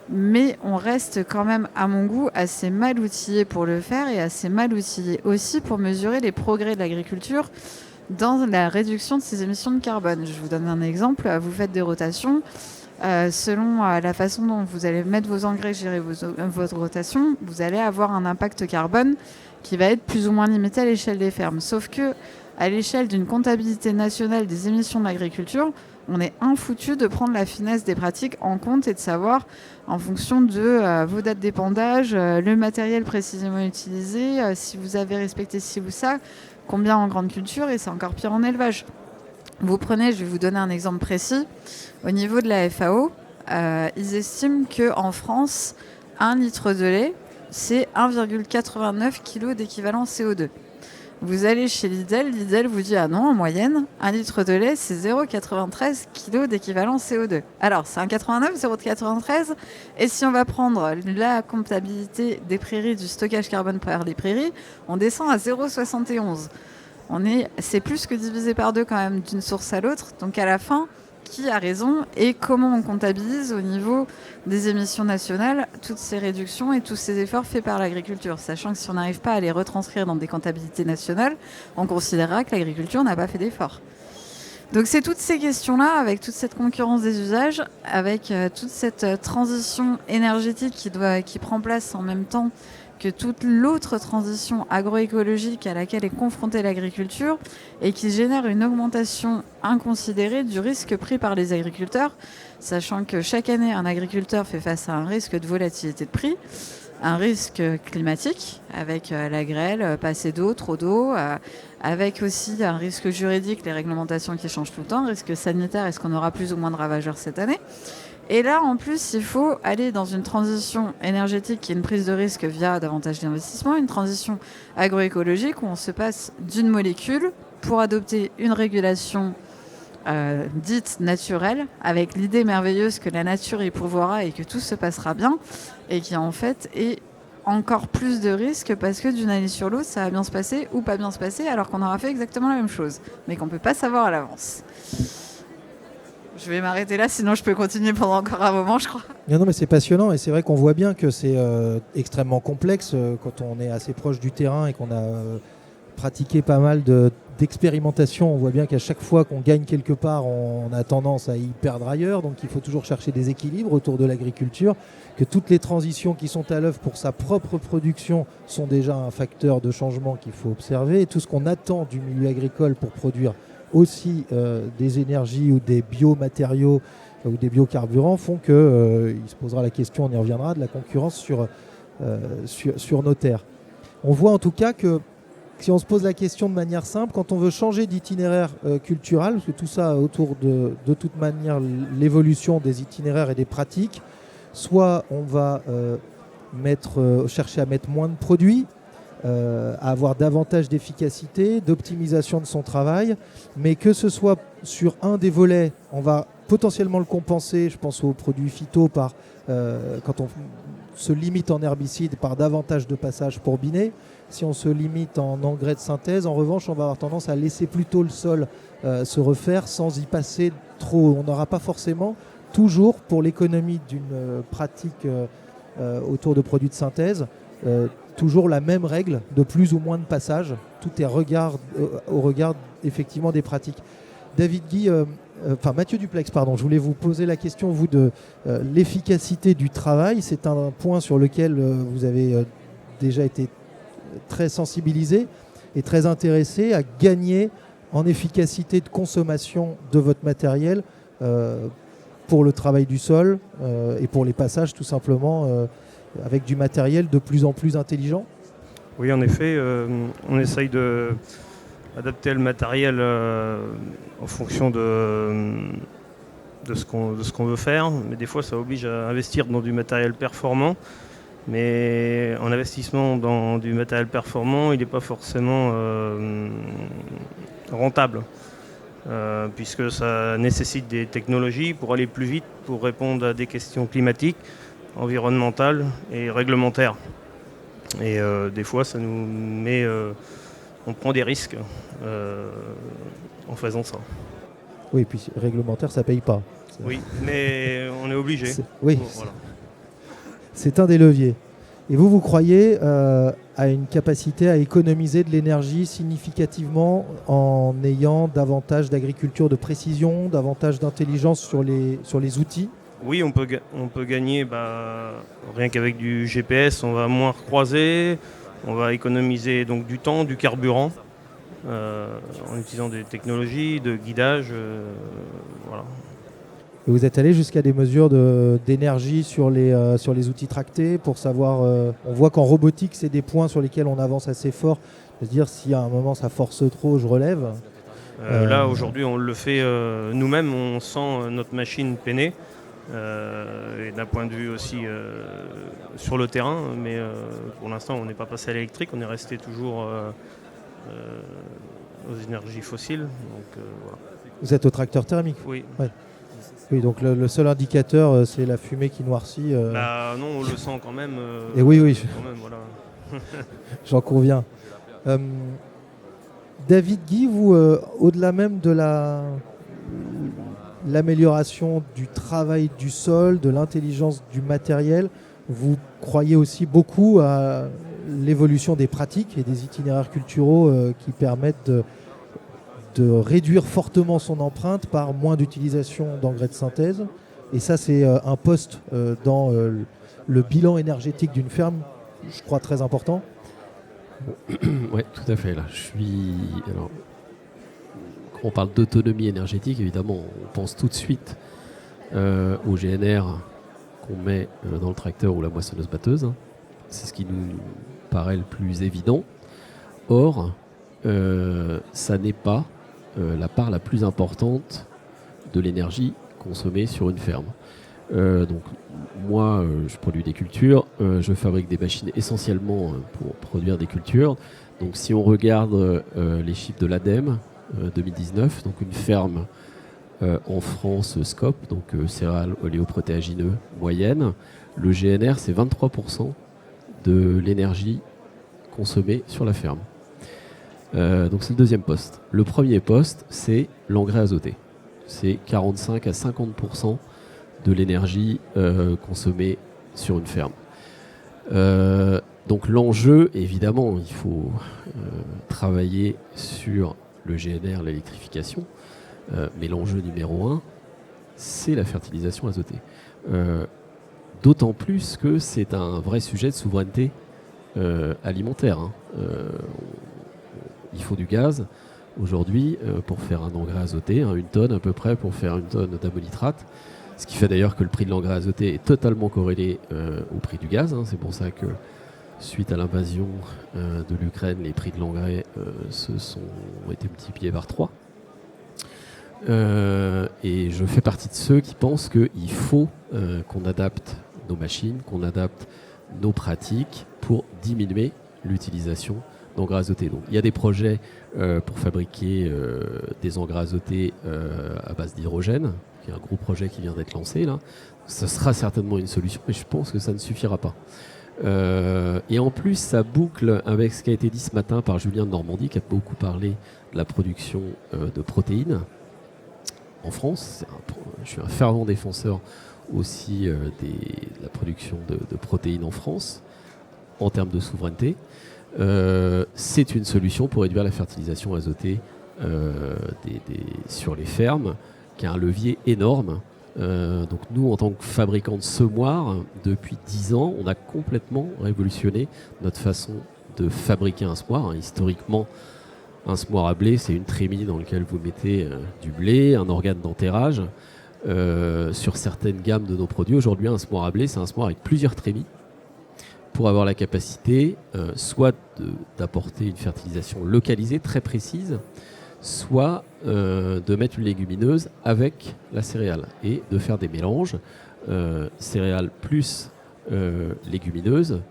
mais on reste quand même, à mon goût, assez mal outillé pour le faire et assez mal outillé aussi pour mesurer les progrès de l'agriculture dans la réduction de ces émissions de carbone. Je vous donne un exemple. Vous faites des rotations. Selon la façon dont vous allez mettre vos engrais, gérer votre rotation, vous allez avoir un impact carbone qui va être plus ou moins limité à l'échelle des fermes. Sauf que à l'échelle d'une comptabilité nationale des émissions de l'agriculture, on est infoutu de prendre la finesse des pratiques en compte et de savoir, en fonction de vos dates d'épandage, le matériel précisément utilisé, si vous avez respecté ci ou ça, combien en grande culture, et c'est encore pire en élevage. Vous prenez, je vais vous donner un exemple précis, au niveau de la FAO, ils estiment qu'en France, 1 litre de lait, c'est 1,89 kg d'équivalent CO2. Vous allez chez Lidl vous dit, ah non, en moyenne, 1 litre de lait, c'est 0,93 kg d'équivalent CO2. Alors, c'est 1,89, 0,93. Et si on va prendre la comptabilité des prairies, du stockage carbone par les prairies, on descend à 0,71. C'est plus que divisé par deux quand même d'une source à l'autre. Donc à la fin, qui a raison et comment on comptabilise au niveau des émissions nationales toutes ces réductions et tous ces efforts faits par l'agriculture, sachant que si on n'arrive pas à les retranscrire dans des comptabilités nationales, on considérera que l'agriculture n'a pas fait d'efforts. Donc c'est toutes ces questions-là, avec toute cette concurrence des usages, avec toute cette transition énergétique qui prend place en même temps que toute l'autre transition agroécologique à laquelle est confrontée l'agriculture et qui génère une augmentation inconsidérée du risque pris par les agriculteurs, sachant que chaque année, un agriculteur fait face à un risque de volatilité de prix, un risque climatique avec la grêle, pas assez d'eau, trop d'eau, avec aussi un risque juridique, les réglementations qui changent tout le temps, un risque sanitaire, est-ce qu'on aura plus ou moins de ravageurs cette année ? Et là, en plus, il faut aller dans une transition énergétique qui est une prise de risque via davantage d'investissement, une transition agroécologique où on se passe d'une molécule pour adopter une régulation dite naturelle, avec l'idée merveilleuse que la nature y pourvoira et que tout se passera bien, et qui en fait est encore plus de risques parce que d'une année sur l'autre, ça va bien se passer ou pas bien se passer, alors qu'on aura fait exactement la même chose, mais qu'on ne peut pas savoir à l'avance. Je vais m'arrêter là, sinon je peux continuer pendant encore un moment, je crois. Non, mais c'est passionnant et c'est vrai qu'on voit bien que c'est extrêmement complexe quand on est assez proche du terrain et qu'on a pratiqué pas mal d'expérimentation. On voit bien qu'à chaque fois qu'on gagne quelque part, on a tendance à y perdre ailleurs. Donc il faut toujours chercher des équilibres autour de l'agriculture, que toutes les transitions qui sont à l'œuvre pour sa propre production sont déjà un facteur de changement qu'il faut observer. Et tout ce qu'on attend du milieu agricole pour produire aussi des énergies ou des biomatériaux ou des biocarburants font qu'il se posera la question, on y reviendra, de la concurrence sur nos terres. On voit en tout cas que si on se pose la question de manière simple, quand on veut changer d'itinéraire culturel, parce que tout ça autour de toute manière l'évolution des itinéraires et des pratiques, soit on va chercher à mettre moins de produits, à avoir davantage d'efficacité, d'optimisation de son travail, mais que ce soit sur un des volets, on va potentiellement le compenser, je pense aux produits phyto, quand on se limite en herbicide par davantage de passages pour biner. Si on se limite en engrais de synthèse, en revanche, on va avoir tendance à laisser plutôt le sol se refaire sans y passer trop. On n'aura pas forcément toujours, pour l'économie d'une pratique autour de produits de synthèse, toujours la même règle de plus ou moins de passages. Tout est au regard effectivement des pratiques. Mathieu Duplex, pardon, je voulais vous poser la question, vous, de l'efficacité du travail. C'est un point sur lequel vous avez déjà été très sensibilisé et très intéressé à gagner en efficacité de consommation de votre matériel pour le travail du sol et pour les passages tout simplement avec du matériel de plus en plus intelligent. Oui, en effet, on essaye d'adapter le matériel en fonction de ce qu'on veut faire, mais des fois ça oblige à investir dans du matériel performant. Mais en investissement dans du matériel performant, il n'est pas forcément rentable, puisque ça nécessite des technologies pour aller plus vite, pour répondre à des questions climatiques, environnementales et réglementaires. Et des fois, ça nous met, on prend des risques en faisant ça. Oui, et puis réglementaire, ça ne paye pas. Oui, mais on est obligé. Oui. Bon, voilà. C'est un des leviers. Et vous croyez à une capacité à économiser de l'énergie significativement en ayant davantage d'agriculture de précision, davantage d'intelligence sur les outils ? Oui, on peut gagner, rien qu'avec du GPS, on va moins recroiser, on va économiser donc du temps, du carburant, en utilisant des technologies de guidage. Voilà. Et vous êtes allé jusqu'à des mesures d'énergie sur les outils tractés pour savoir, on voit qu'en robotique, c'est des points sur lesquels on avance assez fort. C'est-à-dire, si à un moment ça force trop, je relève. Là, aujourd'hui, on le fait nous-mêmes, on sent notre machine peiner. Et d'un point de vue aussi sur le terrain, mais pour l'instant, on n'est pas passé à l'électrique, on est resté toujours aux énergies fossiles. Donc, voilà. Vous êtes au tracteur thermique ? Oui. Ouais. Oui, donc le seul indicateur, c'est la fumée qui noircit. Non, on le sent quand même. Et oui. Quand même, voilà. J'en conviens. David Guy, vous, au-delà même de l'amélioration du travail du sol, de l'intelligence du matériel, vous croyez aussi beaucoup à l'évolution des pratiques et des itinéraires culturaux qui permettent de réduire fortement son empreinte par moins d'utilisation d'engrais de synthèse. Et ça, c'est un poste dans le bilan énergétique d'une ferme, je crois, très important. Oui, tout à fait. Là, Alors, quand on parle d'autonomie énergétique, évidemment, on pense tout de suite au GNR qu'on met dans le tracteur ou la moissonneuse-batteuse. Hein. C'est ce qui nous paraît le plus évident. Or, ça n'est pas la part la plus importante de l'énergie consommée sur une ferme. Donc moi, je produis des cultures, je fabrique des machines essentiellement pour produire des cultures. Donc si on regarde les chiffres de l'ADEME 2019, donc une ferme en France SCOP, donc céréales oléoprotéagineux moyenne, le GNR c'est 23% de l'énergie consommée sur la ferme. Donc c'est le deuxième poste. Le premier poste, c'est l'engrais azoté. C'est 45 à 50% de l'énergie consommée sur une ferme. Donc l'enjeu, évidemment, il faut travailler sur le GNR, l'électrification, mais l'enjeu numéro 1, c'est la fertilisation azotée. D'autant plus que c'est un vrai sujet de souveraineté alimentaire. Hein. Il faut du gaz aujourd'hui pour faire un engrais azoté, une tonne à peu près pour faire une tonne d'ammonitrate. Ce qui fait d'ailleurs que le prix de l'engrais azoté est totalement corrélé au prix du gaz. Hein. C'est pour ça que suite à l'invasion de l'Ukraine, les prix de l'engrais ont été multipliés par 3. Et je fais partie de ceux qui pensent qu'il faut qu'on adapte nos machines, qu'on adapte nos pratiques pour diminuer l'utilisation d'engrais azotés. Donc, il y a des projets pour fabriquer des engrais azotés à base d'hydrogène. Il y a un gros projet qui vient d'être lancé là. Ce sera certainement une solution, mais je pense que ça ne suffira pas. Et en plus, ça boucle avec ce qui a été dit ce matin par Julien de Normandie, qui a beaucoup parlé de la production de protéines en France. Je suis un fervent défenseur aussi de la production de protéines en France en termes de souveraineté. C'est une solution pour réduire la fertilisation azotée sur les fermes, qui a un levier énorme. Donc nous, en tant que fabricants de semoirs, depuis 10 ans, on a complètement révolutionné notre façon de fabriquer un semoir. Historiquement, un semoir à blé, c'est une trémie dans laquelle vous mettez du blé, un organe d'enterrage. Sur certaines gammes de nos produits, aujourd'hui, un semoir à blé, c'est un semoir avec plusieurs trémies pour avoir la capacité soit d'apporter une fertilisation localisée, très précise, soit de mettre une légumineuse avec la céréale et de faire des mélanges céréales plus légumineuses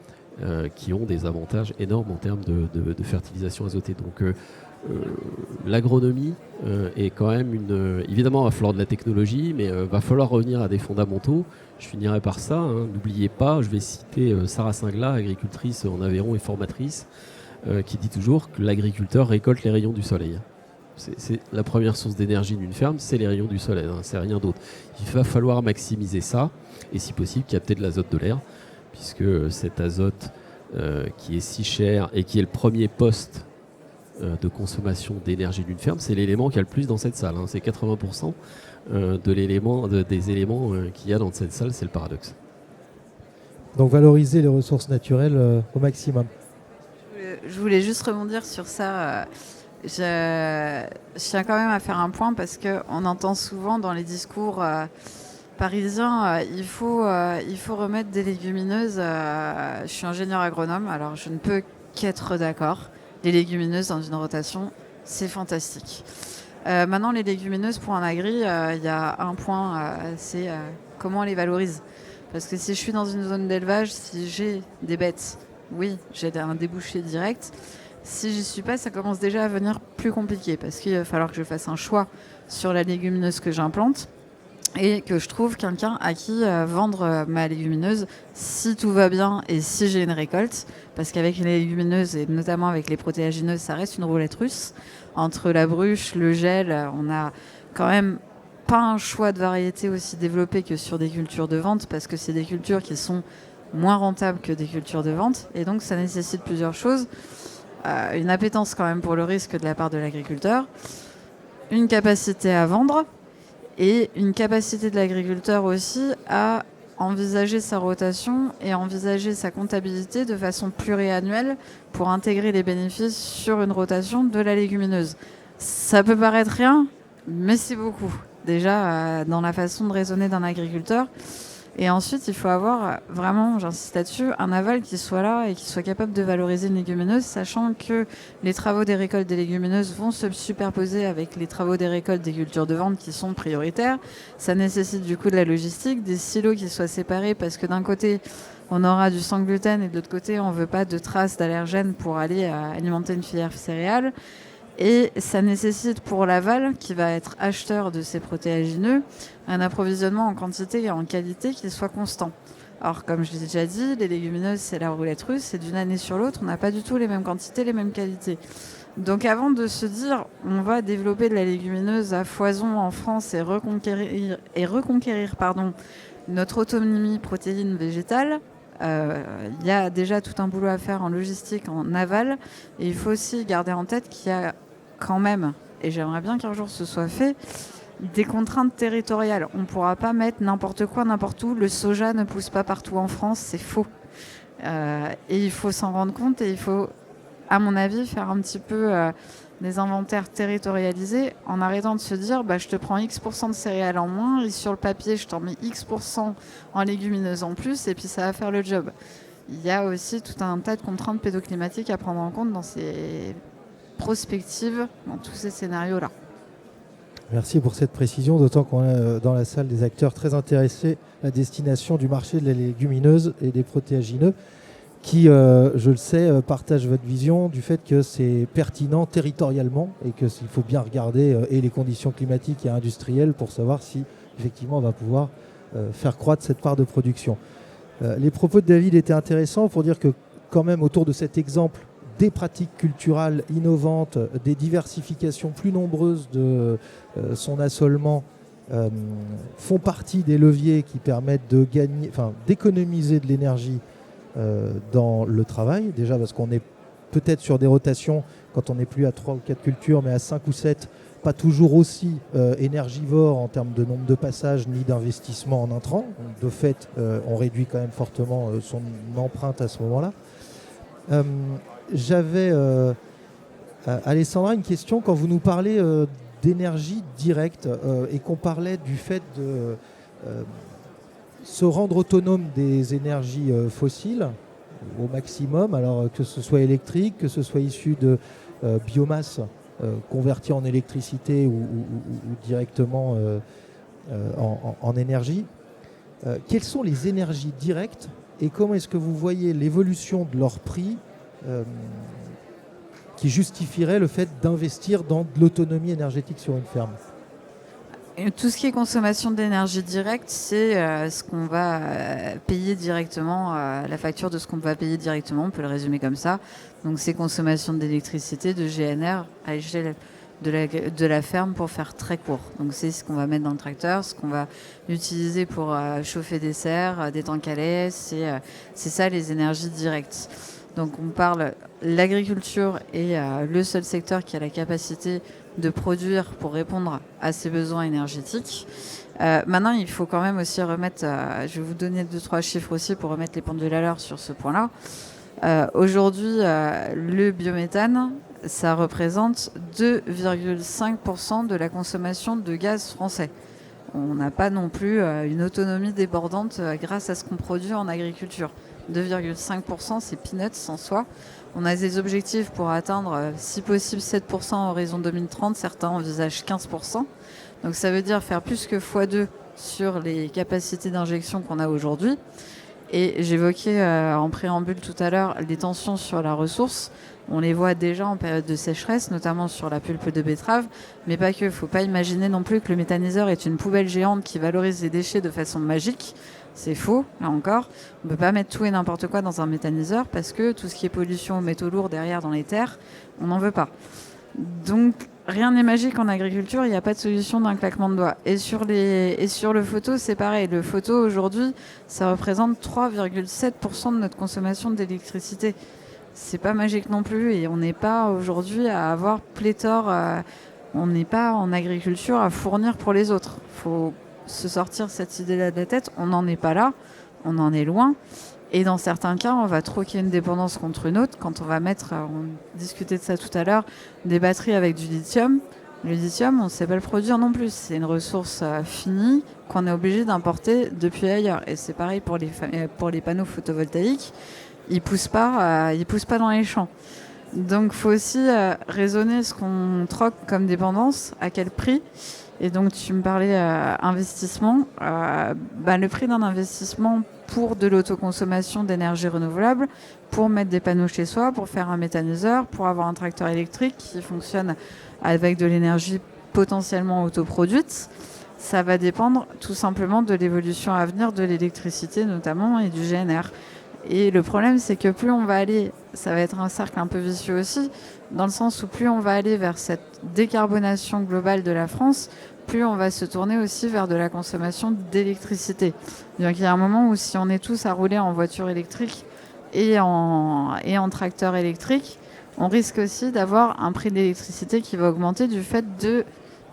qui ont des avantages énormes en termes de fertilisation azotée. Donc l'agronomie est quand même évidemment, il va falloir de la technologie, mais il va falloir revenir à des fondamentaux. Je finirai par ça. N'oubliez pas, je vais citer Sarah Singla, agricultrice en Aveyron et formatrice, qui dit toujours que l'agriculteur récolte les rayons du soleil. C'est la première source d'énergie d'une ferme, c'est les rayons du soleil, c'est rien d'autre. Il va falloir maximiser ça et si possible capter de l'azote de l'air, puisque cet azote qui est si cher et qui est le premier poste de consommation d'énergie d'une ferme, c'est l'élément qu'il y a le plus dans cette salle. C'est 80% des éléments qu'il y a dans cette salle, c'est le paradoxe. Donc valoriser les ressources naturelles au maximum. Je voulais juste rebondir sur ça. Je tiens quand même à faire un point parce qu'on entend souvent dans les discours parisiens il faut remettre des légumineuses. Je suis ingénieur agronome, alors je ne peux qu'être d'accord. Les légumineuses dans une rotation, c'est fantastique. Maintenant, les légumineuses pour un agri, il y a un point, c'est comment on les valorise. Parce que si je suis dans une zone d'élevage, si j'ai des bêtes, oui, j'ai un débouché direct. Si j'y suis pas, ça commence déjà à devenir plus compliqué parce qu'il va falloir que je fasse un choix sur la légumineuse que j'implante et que je trouve quelqu'un à qui vendre ma légumineuse si tout va bien et si j'ai une récolte. Parce qu'avec les légumineuses et notamment avec les protéagineuses, ça reste une roulette russe. Entre la bruche, le gel, on a quand même pas un choix de variété aussi développé que sur des cultures de vente parce que c'est des cultures qui sont moins rentables que des cultures de vente et donc ça nécessite plusieurs choses. Une appétence quand même pour le risque de la part de l'agriculteur, une capacité à vendre et une capacité de l'agriculteur aussi à envisager sa rotation et envisager sa comptabilité de façon pluriannuelle pour intégrer les bénéfices sur une rotation de la légumineuse. Ça peut paraître rien, mais c'est beaucoup. Déjà, dans la façon de raisonner d'un agriculteur. Et ensuite, il faut avoir vraiment, j'insiste là-dessus, un aval qui soit là et qui soit capable de valoriser une légumineuse, sachant que les travaux des récoltes des légumineuses vont se superposer avec les travaux des récoltes des cultures de vente qui sont prioritaires. Ça nécessite du coup de la logistique, des silos qui soient séparés parce que d'un côté, on aura du sans gluten et de l'autre côté, on ne veut pas de traces d'allergènes pour aller alimenter une filière céréale. Et ça nécessite pour l'aval, qui va être acheteur de ces protéagineux, un approvisionnement en quantité et en qualité qui soit constant. Alors, comme je l'ai déjà dit, les légumineuses, c'est la roulette russe, et d'une année sur l'autre, on n'a pas du tout les mêmes quantités, les mêmes qualités. Donc, avant de se dire, on va développer de la légumineuse à foison en France et reconquérir notre autonomie protéine végétale, il y a déjà tout un boulot à faire en logistique, en aval, et il faut aussi garder en tête qu'il y a quand même, et j'aimerais bien qu'un jour ce soit fait, des contraintes territoriales. On ne pourra pas mettre n'importe quoi, n'importe où. Le soja ne pousse pas partout en France, c'est faux. Et il faut s'en rendre compte et il faut, à mon avis, faire un petit peu des inventaires territorialisés en arrêtant de se dire je te prends X% de céréales en moins et sur le papier, je t'en mets X% en légumineuses en plus et puis ça va faire le job. Il y a aussi tout un tas de contraintes pédoclimatiques à prendre en compte dans ces prospectives, dans tous ces scénarios-là. Merci pour cette précision, d'autant qu'on a dans la salle des acteurs très intéressés à la destination du marché de la légumineuse et des protéagineux, qui, je le sais, partage votre vision du fait que c'est pertinent territorialement et qu'il faut bien regarder et les conditions climatiques et industrielles pour savoir si effectivement on va pouvoir faire croître cette part de production. Les propos de David étaient intéressants pour dire que quand même autour de cet exemple des pratiques culturales innovantes, des diversifications plus nombreuses de son assolement font partie des leviers qui permettent de gagner, d'économiser de l'énergie dans le travail. Déjà parce qu'on est peut-être sur des rotations quand on n'est plus à 3 ou 4 cultures, mais à 5 ou 7, pas toujours aussi énergivore en termes de nombre de passages ni d'investissement en intrants. De fait, on réduit quand même fortement son empreinte à ce moment-là. J'avais, Alessandra, une question. Quand vous nous parlez d'énergie directe et qu'on parlait du fait de se rendre autonome des énergies fossiles au maximum, alors que ce soit électrique, que ce soit issu de biomasse convertie en électricité ou directement en énergie, quelles sont les énergies directes et comment est-ce que vous voyez l'évolution de leur prix qui justifierait le fait d'investir dans de l'autonomie énergétique sur une ferme? Et tout ce qui est consommation d'énergie directe, c'est ce qu'on va payer directement, la facture de ce qu'on va payer directement, on peut le résumer comme ça. Donc c'est consommation d'électricité, de GNR à l'échelle de la ferme pour faire très court. Donc c'est ce qu'on va mettre dans le tracteur, ce qu'on va utiliser pour chauffer des serres, des tanks à lait, c'est ça les énergies directes. Donc on parle, l'agriculture est le seul secteur qui a la capacité de produire pour répondre à ses besoins énergétiques. Maintenant, il faut quand même aussi remettre, je vais vous donner 2-3 chiffres aussi pour remettre les pendules à l'heure sur ce point-là. Aujourd'hui, le biométhane, ça représente 2,5% de la consommation de gaz français. On n'a pas non plus une autonomie débordante grâce à ce qu'on produit en agriculture. 2,5%, c'est peanuts en soi. On a des objectifs pour atteindre, si possible, 7% à horizon 2030. Certains envisagent 15%. Donc ça veut dire faire plus que x2 sur les capacités d'injection qu'on a aujourd'hui. Et j'évoquais en préambule tout à l'heure les tensions sur la ressource. On les voit déjà en période de sécheresse, notamment sur la pulpe de betterave, mais pas que. Il ne faut pas imaginer non plus que le méthaniseur est une poubelle géante qui valorise les déchets de façon magique. C'est faux, là encore. On ne peut pas mettre tout et n'importe quoi dans un méthaniseur parce que tout ce qui est pollution aux métaux lourds derrière dans les terres, on n'en veut pas. Donc, rien n'est magique en agriculture, il n'y a pas de solution d'un claquement de doigts. Et sur le photo, c'est pareil. Le photo, aujourd'hui, ça représente 3,7% de notre consommation d'électricité. C'est pas magique non plus et on n'est pas aujourd'hui à avoir pléthore. On n'est pas en agriculture à fournir pour les autres. Il faut se sortir cette idée-là de la tête. On n'en est pas là, on en est loin. Et dans certains cas, on va troquer une dépendance contre une autre. Quand on va mettre, on discutait de ça tout à l'heure, des batteries avec du lithium. Le lithium, on ne sait pas le produire non plus. C'est une ressource finie qu'on est obligé d'importer depuis ailleurs. Et c'est pareil pour les panneaux photovoltaïques. Ils poussent pas dans les champs. Donc, il faut aussi raisonner ce qu'on troque comme dépendance, à quel prix. Et donc, tu me parlais investissement. Le prix d'un investissement pour de l'autoconsommation d'énergie renouvelable, pour mettre des panneaux chez soi, pour faire un méthaniseur, pour avoir un tracteur électrique qui fonctionne avec de l'énergie potentiellement autoproduite, ça va dépendre tout simplement de l'évolution à venir de l'électricité notamment et du GNR. Et le problème, c'est que plus on va aller, ça va être un cercle un peu vicieux aussi, dans le sens où plus on va aller vers cette décarbonation globale de la France, plus on va se tourner aussi vers de la consommation d'électricité. Donc il y a un moment où si on est tous à rouler en voiture électrique et en tracteur électrique, on risque aussi d'avoir un prix d'électricité qui va augmenter du fait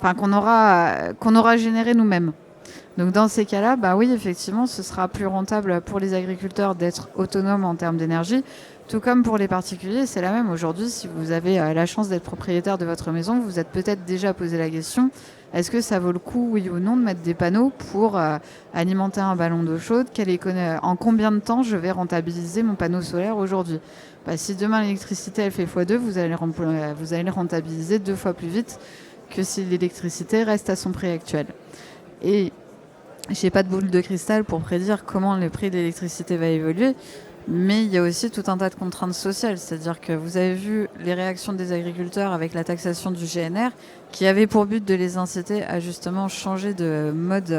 qu'on aura généré nous-mêmes. Donc dans ces cas-là, oui, effectivement, ce sera plus rentable pour les agriculteurs d'être autonomes en termes d'énergie, tout comme pour les particuliers, c'est la même. Aujourd'hui, si vous avez la chance d'être propriétaire de votre maison, vous vous êtes peut-être déjà posé la question, est-ce que ça vaut le coup, oui ou non, de mettre des panneaux pour alimenter un ballon d'eau chaude? En combien de temps je vais rentabiliser mon panneau solaire aujourd'hui? Si demain l'électricité elle fait x2, vous allez le rentabiliser 2 fois plus vite que si l'électricité reste à son prix actuel. Et je n'ai pas de boule de cristal pour prédire comment le prix de l'électricité va évoluer, Mais il y a aussi tout un tas de contraintes sociales, c'est-à-dire que vous avez vu les réactions des agriculteurs avec la taxation du GNR, qui avait pour but de les inciter à justement changer de mode,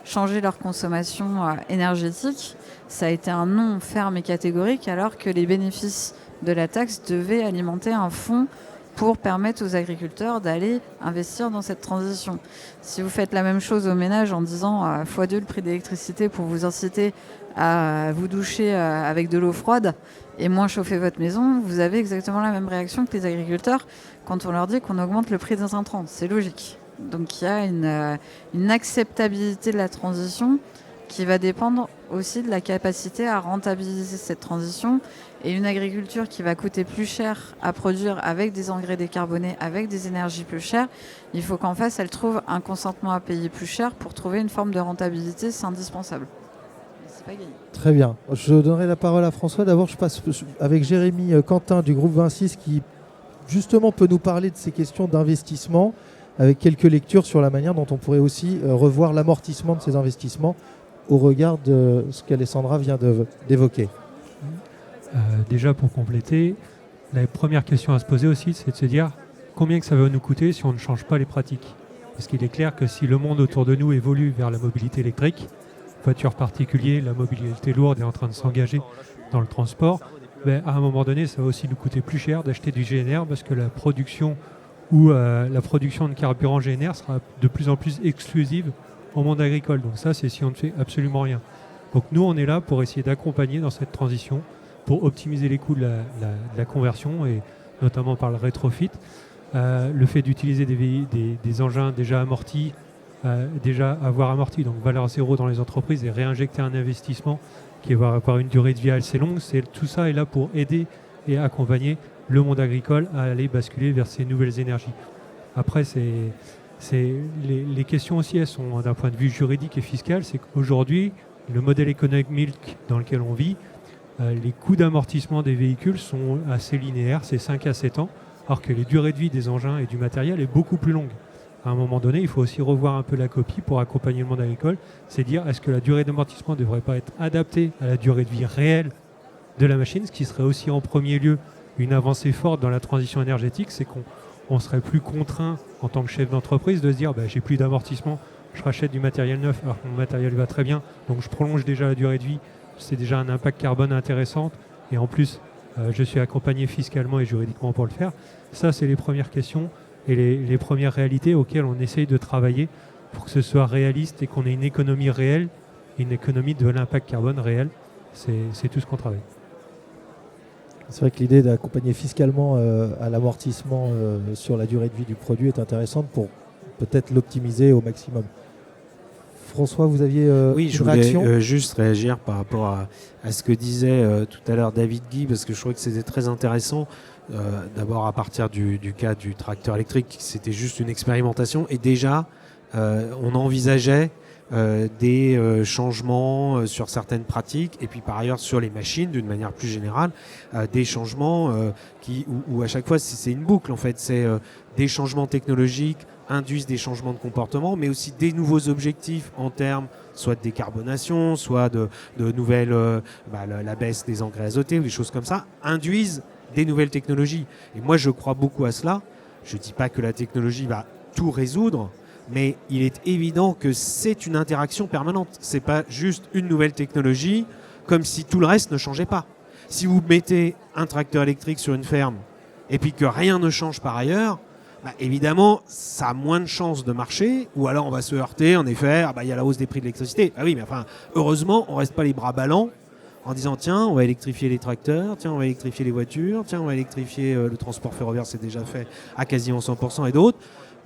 changer leur consommation énergétique. Ça a été un non ferme et catégorique, alors que les bénéfices de la taxe devaient alimenter un fonds pour permettre aux agriculteurs d'aller investir dans cette transition. Si vous faites la même chose aux ménages en disant x2 le prix d'électricité pour vous inciter à vous doucher avec de l'eau froide et moins chauffer votre maison, vous avez exactement la même réaction que les agriculteurs quand on leur dit qu'on augmente le prix des intrants. C'est logique. Donc il y a une acceptabilité de la transition qui va dépendre aussi de la capacité à rentabiliser cette transition, et une agriculture qui va coûter plus cher à produire avec des engrais décarbonés, avec des énergies plus chères. Il faut qu'en face, elle trouve un consentement à payer plus cher pour trouver une forme de rentabilité, c'est indispensable. C'est pas gagné. Très bien. Je donnerai la parole à François. D'abord, je passe avec Jérémy Quentin du groupe 26 qui justement peut nous parler de ces questions d'investissement avec quelques lectures sur la manière dont on pourrait aussi revoir l'amortissement de ces investissements au regard de ce qu'Alessandra vient d'évoquer. Déjà pour compléter, la première question à se poser aussi, c'est de se dire combien que ça va nous coûter si on ne change pas les pratiques. Parce qu'il est clair que si le monde autour de nous évolue vers la mobilité électrique, voiture particulière, la mobilité lourde est en train de s'engager dans le transport, à un moment donné, ça va aussi nous coûter plus cher d'acheter du GNR parce que la production de carburant GNR sera de plus en plus exclusive au monde agricole. Donc ça, c'est si on ne fait absolument rien. Donc nous, on est là pour essayer d'accompagner dans cette transition, pour optimiser les coûts de la conversion, et notamment par le rétrofit. Le fait d'utiliser des engins déjà amortis, déjà avoir amorti, donc valeur zéro dans les entreprises, et réinjecter un investissement qui va avoir une durée de vie assez longue, tout ça est là pour aider et accompagner le monde agricole à aller basculer vers ces nouvelles énergies. Après, les questions aussi, elles sont d'un point de vue juridique et fiscal, c'est qu'aujourd'hui, le modèle économique dans lequel on vit, les coûts d'amortissement des véhicules sont assez linéaires, c'est 5 à 7 ans, alors que les durées de vie des engins et du matériel est beaucoup plus longue. À un moment donné, il faut aussi revoir un peu la copie pour accompagner le monde agricole, c'est dire est-ce que la durée d'amortissement ne devrait pas être adaptée à la durée de vie réelle de la machine, ce qui serait aussi en premier lieu une avancée forte dans la transition énergétique, c'est qu'on serait plus contraint en tant que chef d'entreprise de se dire j'ai plus d'amortissement, je rachète du matériel neuf alors que mon matériel va très bien, donc je prolonge déjà la durée de vie, c'est déjà un impact carbone intéressant, et en plus je suis accompagné fiscalement et juridiquement pour le faire. Ça, c'est les premières questions et les premières réalités auxquelles on essaye de travailler pour que ce soit réaliste et qu'on ait une économie réelle, une économie de l'impact carbone réel. C'est tout ce qu'on travaille. C'est vrai que l'idée d'accompagner fiscalement à l'amortissement sur la durée de vie du produit est intéressante pour peut-être l'optimiser au maximum. François, vous aviez je une réaction ? voulais juste réagir par rapport à ce que disait tout à l'heure David Guy, parce que je trouvais que c'était très intéressant. D'abord à partir du cas du tracteur électrique, c'était juste une expérimentation, et déjà on envisageait des changements sur certaines pratiques, et puis par ailleurs sur les machines d'une manière plus générale, des changements où à chaque fois c'est une boucle en fait, c'est des changements technologiques induisent des changements de comportement, mais aussi des nouveaux objectifs en termes soit de décarbonation, soit de nouvelles, la baisse des engrais azotés ou des choses comme ça, induisent des nouvelles technologies. Et moi je crois beaucoup à cela. Je ne dis pas que la technologie va tout résoudre, mais il est évident que c'est une interaction permanente. Ce n'est pas juste une nouvelle technologie, comme si tout le reste ne changeait pas. Si vous mettez un tracteur électrique sur une ferme et puis que rien ne change par ailleurs, évidemment, ça a moins de chances de marcher, ou alors on va se heurter, en effet, il y a la hausse des prix de l'électricité. Oui, mais heureusement, on ne reste pas les bras ballants en disant tiens, on va électrifier les tracteurs, tiens, on va électrifier les voitures, tiens, on va électrifier le transport ferroviaire, c'est déjà fait à quasiment 100% et d'autres.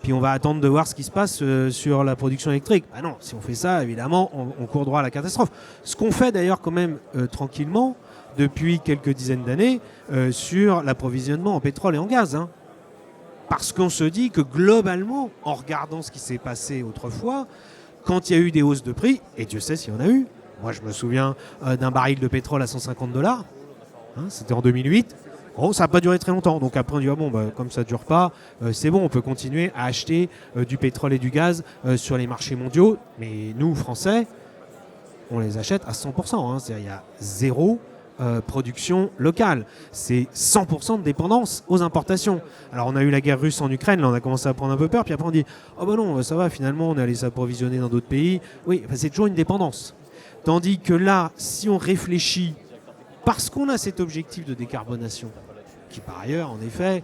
Puis on va attendre de voir ce qui se passe sur la production électrique. Non, si on fait ça, évidemment, on court droit à la catastrophe. Ce qu'on fait d'ailleurs quand même tranquillement depuis quelques dizaines d'années sur l'approvisionnement en pétrole et en gaz. Parce qu'on se dit que globalement, en regardant ce qui s'est passé autrefois, quand il y a eu des hausses de prix, et Dieu sait s'il y en a eu, moi je me souviens d'un baril de pétrole à $150, c'était en 2008, ça n'a pas duré très longtemps, donc après on dit comme ça ne dure pas, c'est bon, on peut continuer à acheter du pétrole et du gaz sur les marchés mondiaux, mais nous Français, on les achète à 100%, c'est-à-dire il y a zéro production locale. C'est 100% de dépendance aux importations. Alors on a eu la guerre russe en Ukraine, là on a commencé à prendre un peu peur, puis après on dit « Oh ben non, ça va, finalement on est allé s'approvisionner dans d'autres pays ». Oui, c'est toujours une dépendance. Tandis que là, si on réfléchit, parce qu'on a cet objectif de décarbonation, qui par ailleurs, en effet,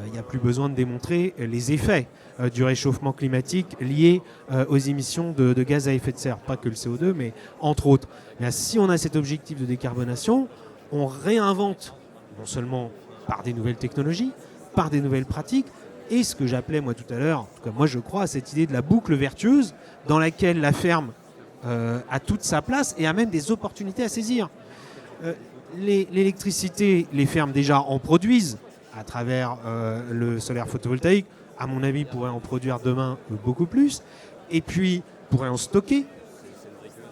il n'y a plus besoin de démontrer les effets du réchauffement climatique liés aux émissions de gaz à effet de serre, pas que le CO2, mais entre autres. Mais si on a cet objectif de décarbonation, on réinvente, non seulement par des nouvelles technologies, par des nouvelles pratiques, et ce que j'appelais moi tout à l'heure, en tout cas moi je crois à cette idée de la boucle vertueuse dans laquelle la ferme a toute sa place et a même des opportunités à saisir. L'électricité, les fermes déjà en produisent à travers le solaire photovoltaïque, à mon avis pourraient en produire demain beaucoup plus, et puis pourraient en stocker.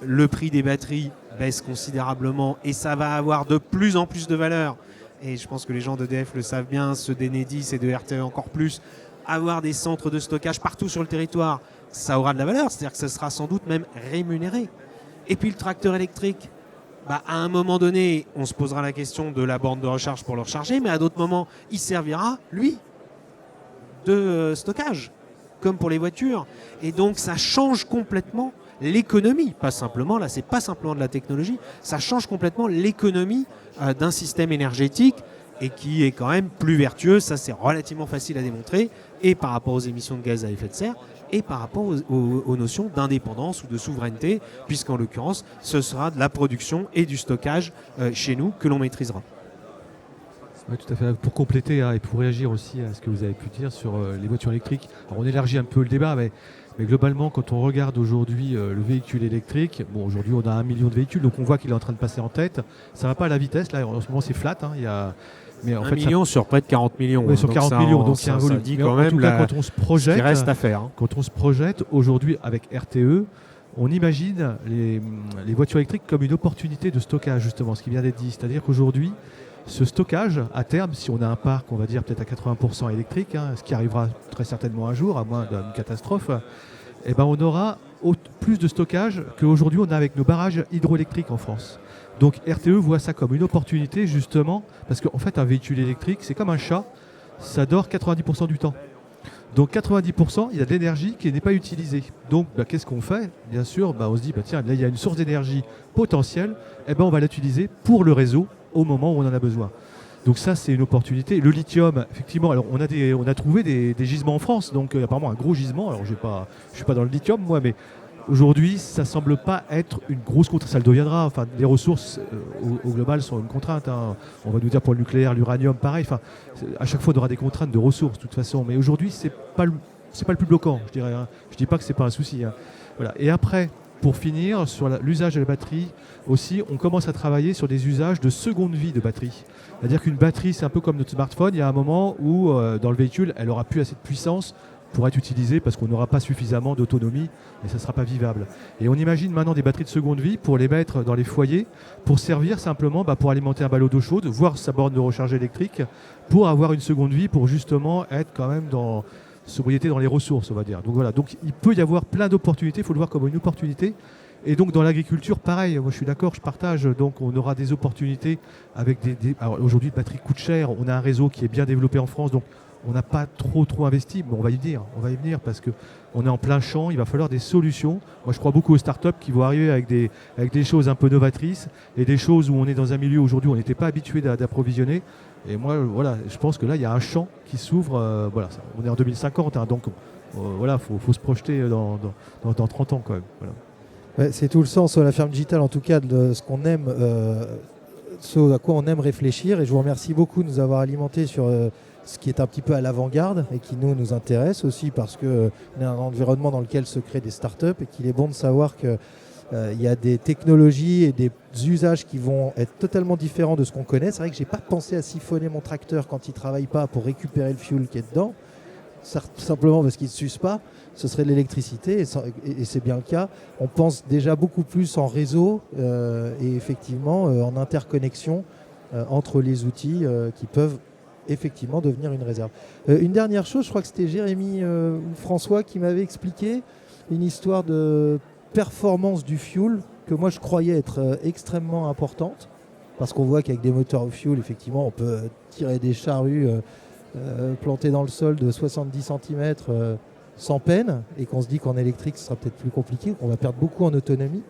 Le prix des batteries baisse considérablement et ça va avoir de plus en plus de valeur. Et je pense que les gens d'EDF le savent bien, ceux d'Enedis et de RTE encore plus, avoir des centres de stockage partout sur le territoire, ça aura de la valeur, c'est-à-dire que ça sera sans doute même rémunéré. Et puis le tracteur électrique, à un moment donné, on se posera la question de la borne de recharge pour le recharger, mais à d'autres moments, il servira, lui, de stockage, comme pour les voitures. Et donc ça change complètement l'économie, pas simplement, là c'est pas simplement de la technologie, ça change complètement l'économie d'un système énergétique et qui est quand même plus vertueux, ça c'est relativement facile à démontrer, et par rapport aux émissions de gaz à effet de serre, et par rapport aux notions d'indépendance ou de souveraineté, puisqu'en l'occurrence, ce sera de la production et du stockage chez nous que l'on maîtrisera. Oui, tout à fait. Pour compléter et pour réagir aussi à ce que vous avez pu dire sur les voitures électriques, alors on élargit un peu le débat, mais globalement, quand on regarde aujourd'hui le véhicule électrique, bon, aujourd'hui on a 1 million de véhicules, donc on voit qu'il est en train de passer en tête. Ça ne va pas à la vitesse, là en ce moment c'est flat. Mais en fait, million sur près de 40 millions. Oui, sur 40 millions, donc il y a un volume. Dit quand même, en tout cas, quand on se projette, ce qui reste à faire. Quand on se projette aujourd'hui avec RTE, on imagine les voitures électriques comme une opportunité de stockage, justement, ce qui vient d'être dit. C'est-à-dire qu'aujourd'hui, ce stockage, à terme, si on a un parc, on va dire peut-être à 80% électrique, ce qui arrivera très certainement un jour, à moins d'une catastrophe, on aura plus de stockage qu'aujourd'hui on a avec nos barrages hydroélectriques en France. Donc RTE voit ça comme une opportunité justement, parce qu'en fait un véhicule électrique, c'est comme un chat, ça dort 90% du temps. Donc 90%, il y a de l'énergie qui n'est pas utilisée. Donc qu'est-ce qu'on fait? Bien sûr, on se dit, tiens, là il y a une source d'énergie potentielle, on va l'utiliser pour le réseau au moment où on en a besoin. Donc ça, c'est une opportunité. Le lithium, effectivement, alors on a trouvé des gisements en France, donc apparemment un gros gisement. Alors je ne suis pas dans le lithium, moi, mais aujourd'hui, ça ne semble pas être une grosse contrainte. Ça le deviendra. Enfin, les ressources au global sont une contrainte. On va nous dire pour le nucléaire, l'uranium, pareil. Enfin, à chaque fois, on aura des contraintes de ressources, de toute façon. Mais aujourd'hui, c'est pas le plus bloquant, je dirais. Je dis pas que c'est pas un souci. Voilà. Et après, pour finir, sur l'usage de la batterie, aussi, on commence à travailler sur des usages de seconde vie de batterie. C'est-à-dire qu'une batterie, c'est un peu comme notre smartphone. Il y a un moment où, dans le véhicule, elle n'aura plus assez de puissance pour être utilisée parce qu'on n'aura pas suffisamment d'autonomie et ça ne sera pas vivable. Et on imagine maintenant des batteries de seconde vie pour les mettre dans les foyers, pour servir simplement pour alimenter un ballot d'eau chaude, voire sa borne de recharge électrique, pour avoir une seconde vie, pour justement être quand même dans sobriété dans les ressources, on va dire. Donc voilà, donc il peut y avoir plein d'opportunités, il faut le voir comme une opportunité. Et donc dans l'agriculture, pareil, moi je suis d'accord, je partage, donc on aura des opportunités avec alors aujourd'hui, la batterie coûte cher, on a un réseau qui est bien développé en France, donc on n'a pas trop investi, mais on va y venir parce qu'on est en plein champ, il va falloir des solutions. Moi je crois beaucoup aux startups qui vont arriver avec des choses un peu novatrices et des choses où on est dans un milieu aujourd'hui où on n'était pas habitué d'approvisionner. Et moi, voilà, je pense que là, il y a un champ qui s'ouvre. On est en 2050, donc faut se projeter dans 30 ans quand même. Voilà. Ouais, c'est tout le sens de la ferme digitale, en tout cas, de ce qu'on aime, ce à quoi on aime réfléchir. Et je vous remercie beaucoup de nous avoir alimenté sur ce qui est un petit peu à l'avant-garde et qui nous intéresse aussi parce qu'on est un environnement dans lequel se créent des startups et qu'il est bon de savoir que il y a des technologies et des usages qui vont être totalement différents de ce qu'on connaît. C'est vrai que je n'ai pas pensé à siphonner mon tracteur quand il ne travaille pas pour récupérer le fuel qui est dedans, simplement parce qu'il ne s'use pas. Ce serait de l'électricité et c'est bien le cas. On pense déjà beaucoup plus en réseau et effectivement en interconnexion entre les outils qui peuvent effectivement devenir une réserve. Une dernière chose, je crois que c'était Jérémy ou François qui m'avait expliqué une histoire de performance du fuel que moi je croyais être extrêmement importante parce qu'on voit qu'avec des moteurs au fioul, effectivement, on peut tirer des charrues plantées dans le sol de 70 cm sans peine, et qu'on se dit qu'en électrique, ce sera peut-être plus compliqué, qu'on va perdre beaucoup en autonomie.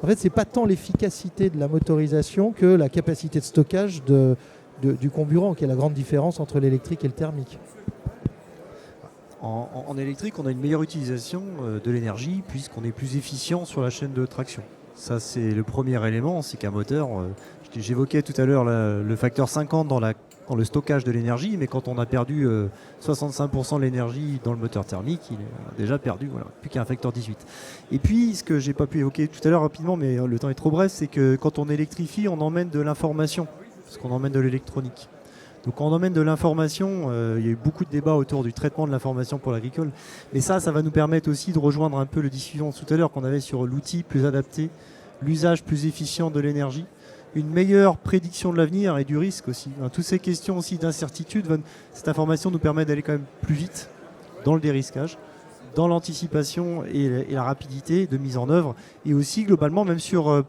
En fait, c'est pas tant l'efficacité de la motorisation que la capacité de stockage du comburant qui est la grande différence entre l'électrique et le thermique. En électrique, on a une meilleure utilisation de l'énergie puisqu'on est plus efficient sur la chaîne de traction. Ça, c'est le premier élément, c'est qu'un moteur, j'évoquais tout à l'heure le facteur 50 dans le stockage de l'énergie, mais quand on a perdu 65% de l'énergie dans le moteur thermique, il est déjà perdu, voilà, plus qu'un facteur 18. Et puis, ce que j'ai pas pu évoquer tout à l'heure rapidement, mais le temps est trop bref, c'est que quand on électrifie, on emmène de l'information, parce qu'on emmène de l'électronique. Donc quand on emmène de l'information, il y a eu beaucoup de débats autour du traitement de l'information pour l'agricole, mais ça va nous permettre aussi de rejoindre un peu le discussion tout à l'heure qu'on avait sur l'outil plus adapté, l'usage plus efficient de l'énergie, une meilleure prédiction de l'avenir et du risque aussi. Toutes ces questions aussi d'incertitude, cette information nous permet d'aller quand même plus vite dans le dérisquage, dans l'anticipation et la rapidité de mise en œuvre, et aussi globalement même sur...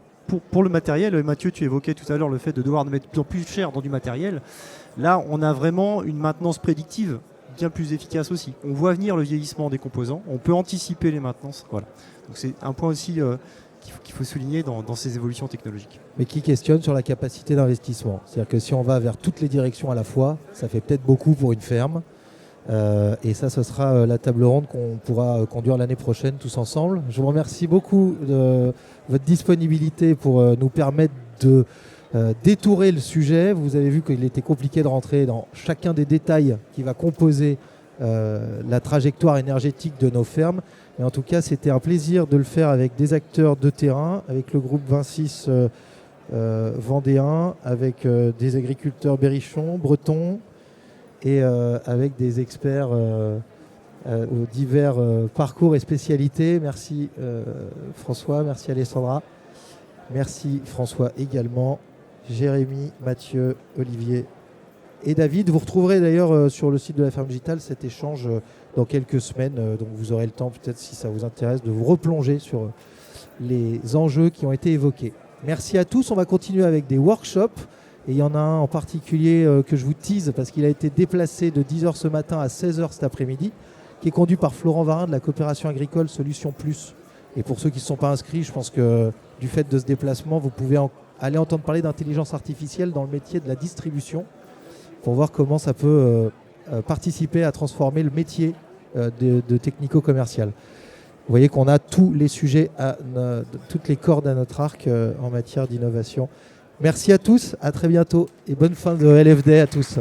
Pour le matériel, Mathieu, tu évoquais tout à l'heure le fait de devoir mettre de plus en plus cher dans du matériel. Là, on a vraiment une maintenance prédictive bien plus efficace aussi. On voit venir le vieillissement des composants, on peut anticiper les maintenances. Voilà. Donc c'est un point aussi qu'il faut souligner dans ces évolutions technologiques. Mais qui questionne sur la capacité d'investissement. C'est-à-dire que si on va vers toutes les directions à la fois, ça fait peut-être beaucoup pour une ferme. Et ça, ce sera la table ronde qu'on pourra conduire l'année prochaine tous ensemble. Je vous remercie beaucoup de votre disponibilité pour nous permettre de détourer le sujet. Vous avez vu qu'il était compliqué de rentrer dans chacun des détails qui va composer la trajectoire énergétique de nos fermes. Et en tout cas, c'était un plaisir de le faire avec des acteurs de terrain, avec le groupe 26 vendéen, avec des agriculteurs berrichons, bretons, et avec des experts aux divers parcours et spécialités. Merci François, merci Alessandra, merci François également, Jérémy, Mathieu, Olivier et David. Vous retrouverez d'ailleurs sur le site de la Ferme Digitale cet échange dans quelques semaines, donc vous aurez le temps peut-être, si ça vous intéresse, de vous replonger sur les enjeux qui ont été évoqués. Merci à tous, on va continuer avec des workshops. Et il y en a un en particulier que je vous tease parce qu'il a été déplacé de 10h ce matin à 16h cet après-midi, qui est conduit par Florent Varin de la coopération agricole Solutions Plus. Et pour ceux qui ne sont pas inscrits, je pense que du fait de ce déplacement, vous pouvez aller entendre parler d'intelligence artificielle dans le métier de la distribution pour voir comment ça peut participer à transformer le métier de technico-commercial. Vous voyez qu'on a tous les sujets, toutes les cordes à notre arc en matière d'innovation. Merci à tous, à très bientôt et bonne fin de LFD à tous.